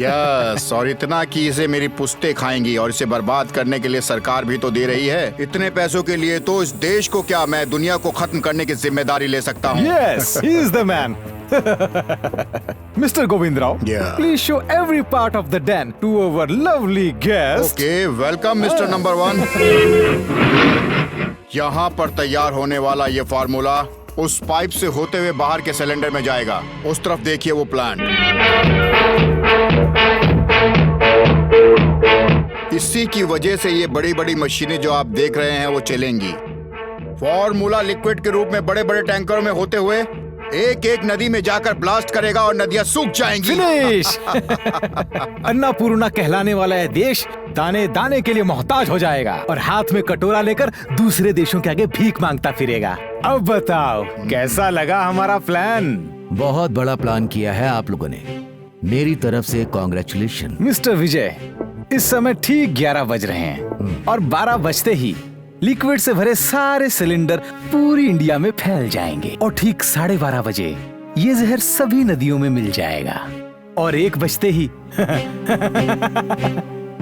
Yes, और इतना कि इसे मेरी पुश्तें खाएंगी, और इसे बर्बाद करने के लिए सरकार भी तो दे रही है। इतने पैसों के लिए तो इस देश को क्या, मैं दुनिया को खत्म करने की जिम्मेदारी ले सकता हूँ। Yes, he is the man. Mr. Govind Rao, Yeah. please show every part of the den to our lovely guest. Okay, welcome mister number 1। यहाँ पर तैयार होने वाला ये फार्मूला उस पाइप से होते हुए बाहर के सिलेंडर में जाएगा। उस तरफ देखिए वो प्लांट। इसी की वजह से ये बड़ी बड़ी मशीनें जो आप देख रहे हैं वो चलेंगी। फार्मूला लिक्विड के रूप में बड़े बड़े टैंकरों में होते हुए एक एक नदी में जाकर ब्लास्ट करेगा और नदियां सूख जाएंगी। फिनिश। अन्नपूर्णा कहलाने वाला यह देश दाने दाने के लिए मोहताज हो जाएगा और हाथ में कटोरा लेकर दूसरे देशों के आगे भीख मांगता फिरेगा। अब बताओ कैसा लगा हमारा प्लान? बहुत बड़ा प्लान किया है आप लोगों ने। मेरी तरफ से कॉन्ग्रेचुलेशन। मिस्टर विजय, इस समय ठीक 11 बज रहे हैं और 12 बजते ही लिक्विड से भरे सारे सिलेंडर पूरी इंडिया में फैल जाएंगे और ठीक 12:30 बजे ये जहर सभी नदियों में मिल जाएगा और 1 बजते ही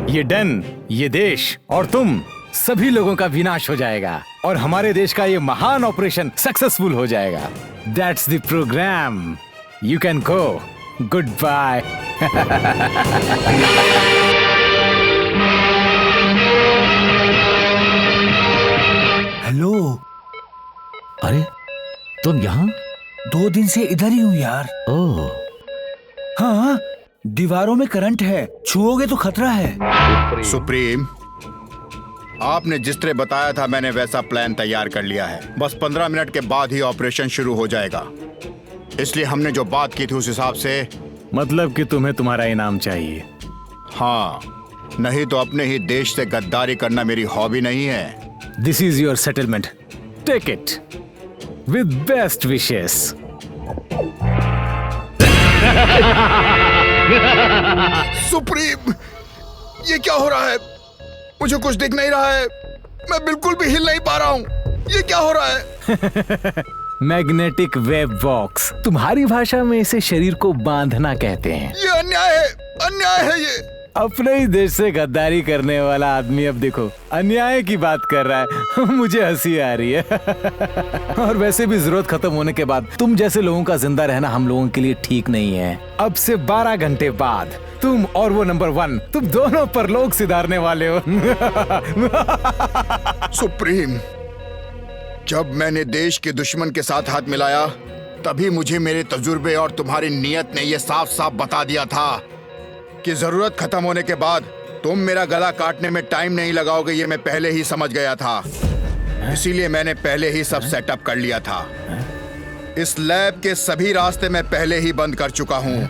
ये डन, ये देश और तुम सभी लोगों का विनाश हो जाएगा और हमारे देश का ये महान ऑपरेशन सक्सेसफुल हो जाएगा। That's the program. You can go. Goodbye. Hello. अरे तुम यहाँ? 2 दिन से इधर ही हूँ यार। ओह, हाँ, दीवारों में करंट है, छुओगे तो खतरा है। सुप्रीम, आपने जिस तरह बताया था मैंने वैसा प्लान तैयार कर लिया है। बस 15 मिनट के बाद ही ऑपरेशन शुरू हो जाएगा। इसलिए हमने जो बात की थी उस हिसाब से। मतलब कि तुम्हें तुम्हारा इनाम चाहिए? हाँ, नहीं तो अपने ही देश से गद्दारी करना मेरी हॉबी नहीं है। This is your settlement. Take it. With best wishes. Supreme, ये क्या हो रहा है? मुझे कुछ दिख नहीं रहा है। मैं बिल्कुल भी हिल नहीं पा रहा हूँ। ये क्या हो रहा है? मैग्नेटिक वेब बॉक्स, तुम्हारी भाषा में इसे शरीर को बांधना कहते हैं। ये अन्याय है, अन्याय है ये। अपने ही देश से गद्दारी करने वाला आदमी अब देखो अन्याय की बात कर रहा है। मुझे हंसी आ रही है। और वैसे भी जरूरत खत्म होने के बाद तुम जैसे लोगों का जिंदा रहना हम लोगों के लिए ठीक नहीं है। अब से 12 घंटे बाद तुम और वो नंबर 1, तुम दोनों पर लोग सिधारने वाले हो। सुप्रीम, जब मैंने देश के दुश्मन के साथ हाथ मिलाया तभी मुझे मेरे तजुर्बे और तुम्हारी नीयत ने यह साफ साफ बता दिया था कि जरूरत खत्म होने के बाद तुम मेरा गला काटने में टाइम नहीं लगाओगे। ये मैं पहले ही समझ गया था, इसीलिए मैंने पहले ही सब सेटअप कर लिया था। इस लैब के सभी रास्ते मैं पहले ही बंद कर चुका हूँ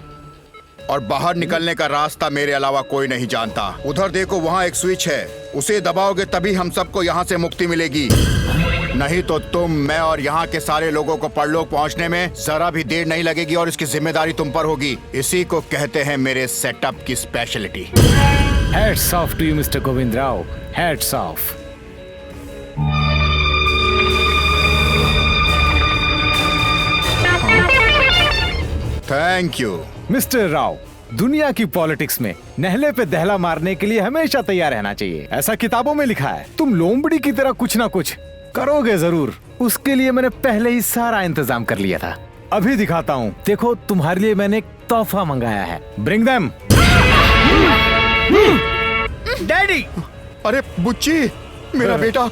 और बाहर निकलने का रास्ता मेरे अलावा कोई नहीं जानता। उधर देखो, वहाँ एक स्विच है, उसे दबाओगे तभी हम सबको यहाँ से मुक्ति मिलेगी। नहीं तो तुम, मैं और यहाँ के सारे लोगों को परलोक पहुँचने में जरा भी देर नहीं लगेगी और इसकी जिम्मेदारी तुम पर होगी। इसी को कहते हैं मेरे सेटअप की speciality. Hats off to you, Mr. Govind Rao. Hats off. Thank you. Mister Rao, दुनिया की पॉलिटिक्स में नहले पे दहला मारने के लिए हमेशा तैयार रहना चाहिए। ऐसा किताबों में लिखा है। तुम लोमड़ी की तरह कुछ ना कुछ करोगे जरूर। उसके लिए मैंने पहले ही सारा इंतजाम कर लिया था। अभी दिखाता हूँ। देखो, तुम्हारे लिए मैंने एक तोहफा मंगाया है। Bring them. डैडी। अरे बुच्ची, मेरा बेटा।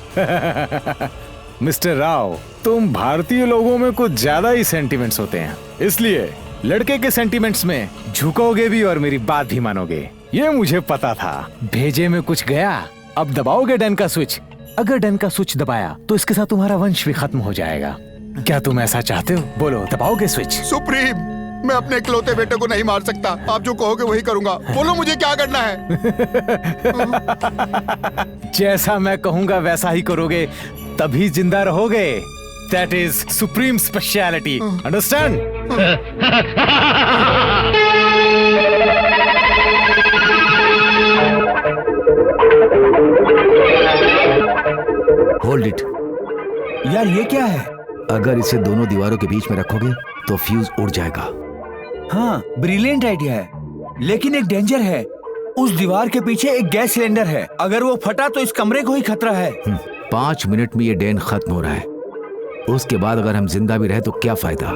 मिस्टर राव, तुम भारतीय लोगों में कुछ ज्यादा ही सेंटिमेंट्स होते हैं, इसलिए लड़के के सेंटिमेंट्स में झुकोगे भी और मेरी बात भी मानोगे। ये मुझे पता था। भेजे में कुछ गया। अब दबाओगे डन का स्विच। अगर डन का स्विच दबाया तो इसके साथ तुम्हारा वंश भी खत्म हो जाएगा। क्या तुम ऐसा चाहते हो? बोलो, दबाओगे स्विच? सुप्रीम, मैं अपने इकलौते बेटे को नहीं मार सकता। आप जो कहोगे वही करूंगा। बोलो मुझे क्या करना है। जैसा मैं कहूंगा वैसा ही करोगे, तभी जिंदा रहोगे। That is supreme speciality. Understand? Hold it. यार ये क्या है? अगर इसे दोनों दीवारों के बीच में रखोगे तो फ्यूज उड़ जाएगा। हाँ, ब्रिलियंट आइडिया है, लेकिन एक डेंजर है। उस दीवार के पीछे एक गैस सिलेंडर है, अगर वो फटा तो इस कमरे को ही खतरा है। 5 मिनट में ये डैन खत्म हो रहा है, उसके बाद अगर हम जिंदा भी रहे तो क्या फायदा।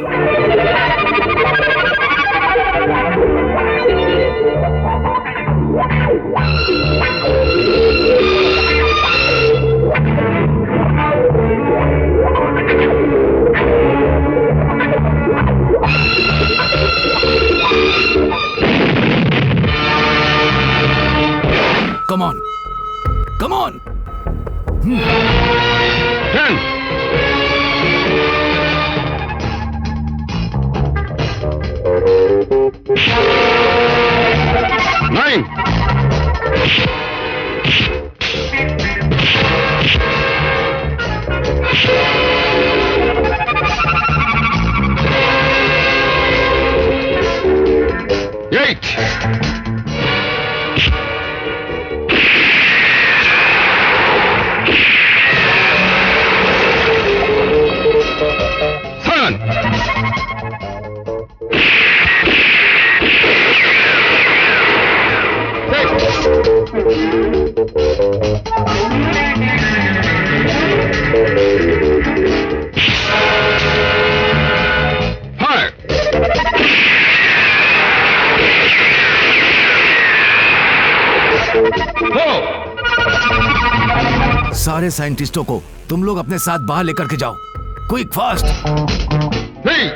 Come on. Come on. 10. Nine. 8. 4. सारे साइंटिस्टों को तुम लोग अपने साथ बाहर लेकर के जाओ। Quick, fast. 3.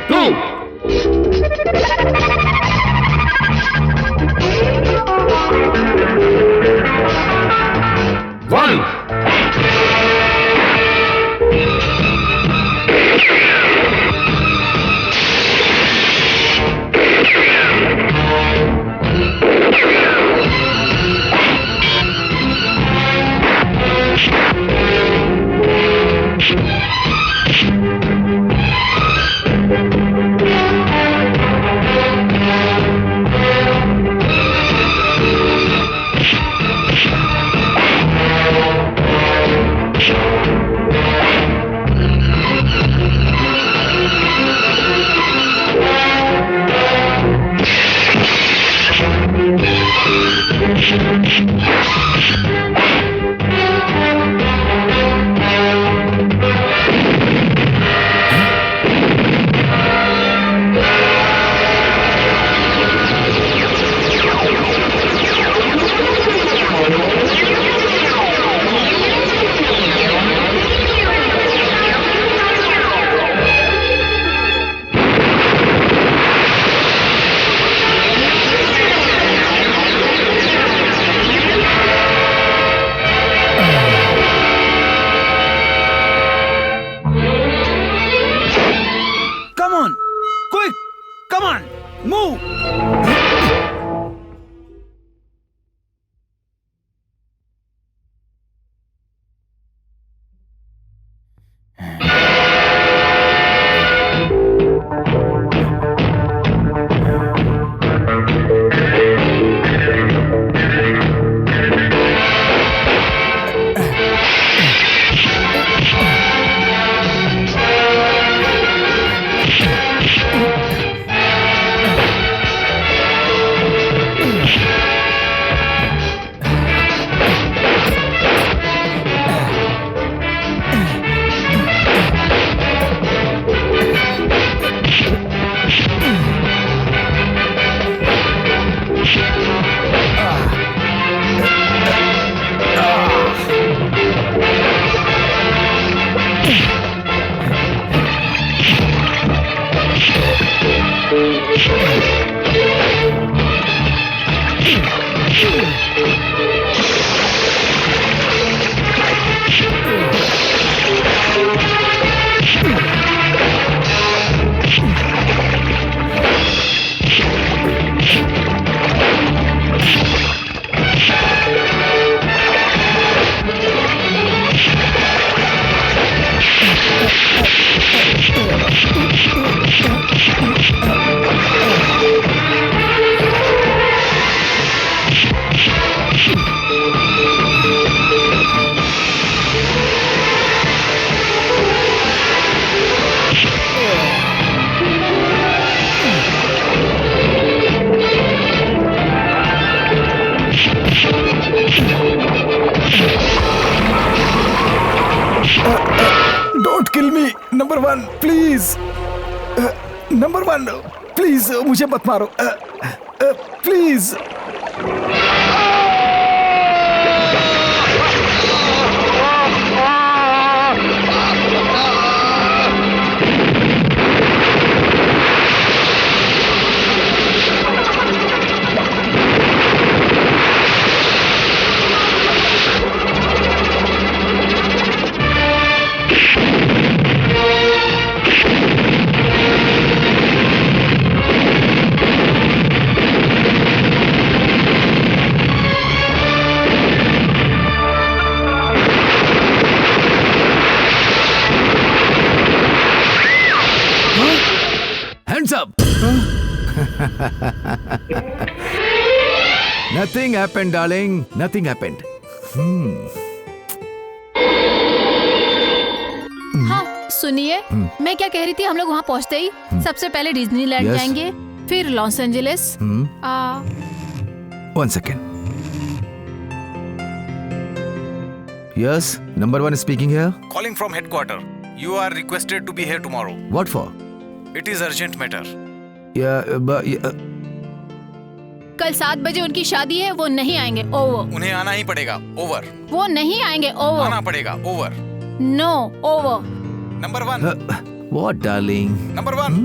2. 1. Number 1 please, number 1 please मुझे मत मारो, please. Hands up! Nothing happened, darling. Nothing happened. हाँ सुनिए, मैं क्या कह रही थी, हम लोग वहाँ पहुँचते ही सबसे पहले डिज्नीलैंड Yes. जाएंगे, फिर Los Angeles. One second. Yes, number 1 is speaking here. Calling from headquarters. You are requested to be here tomorrow. What for? It is urgent matter. Yeah, but कल 7 बजे उनकी शादी है, वो नहीं आएंगे। ओवर। उन्हें आना ही पड़ेगा। ओवर। वो नहीं आएंगे। ओवर। आना पड़ेगा। Over. No. Over. Number 1। what, darling? Number 1।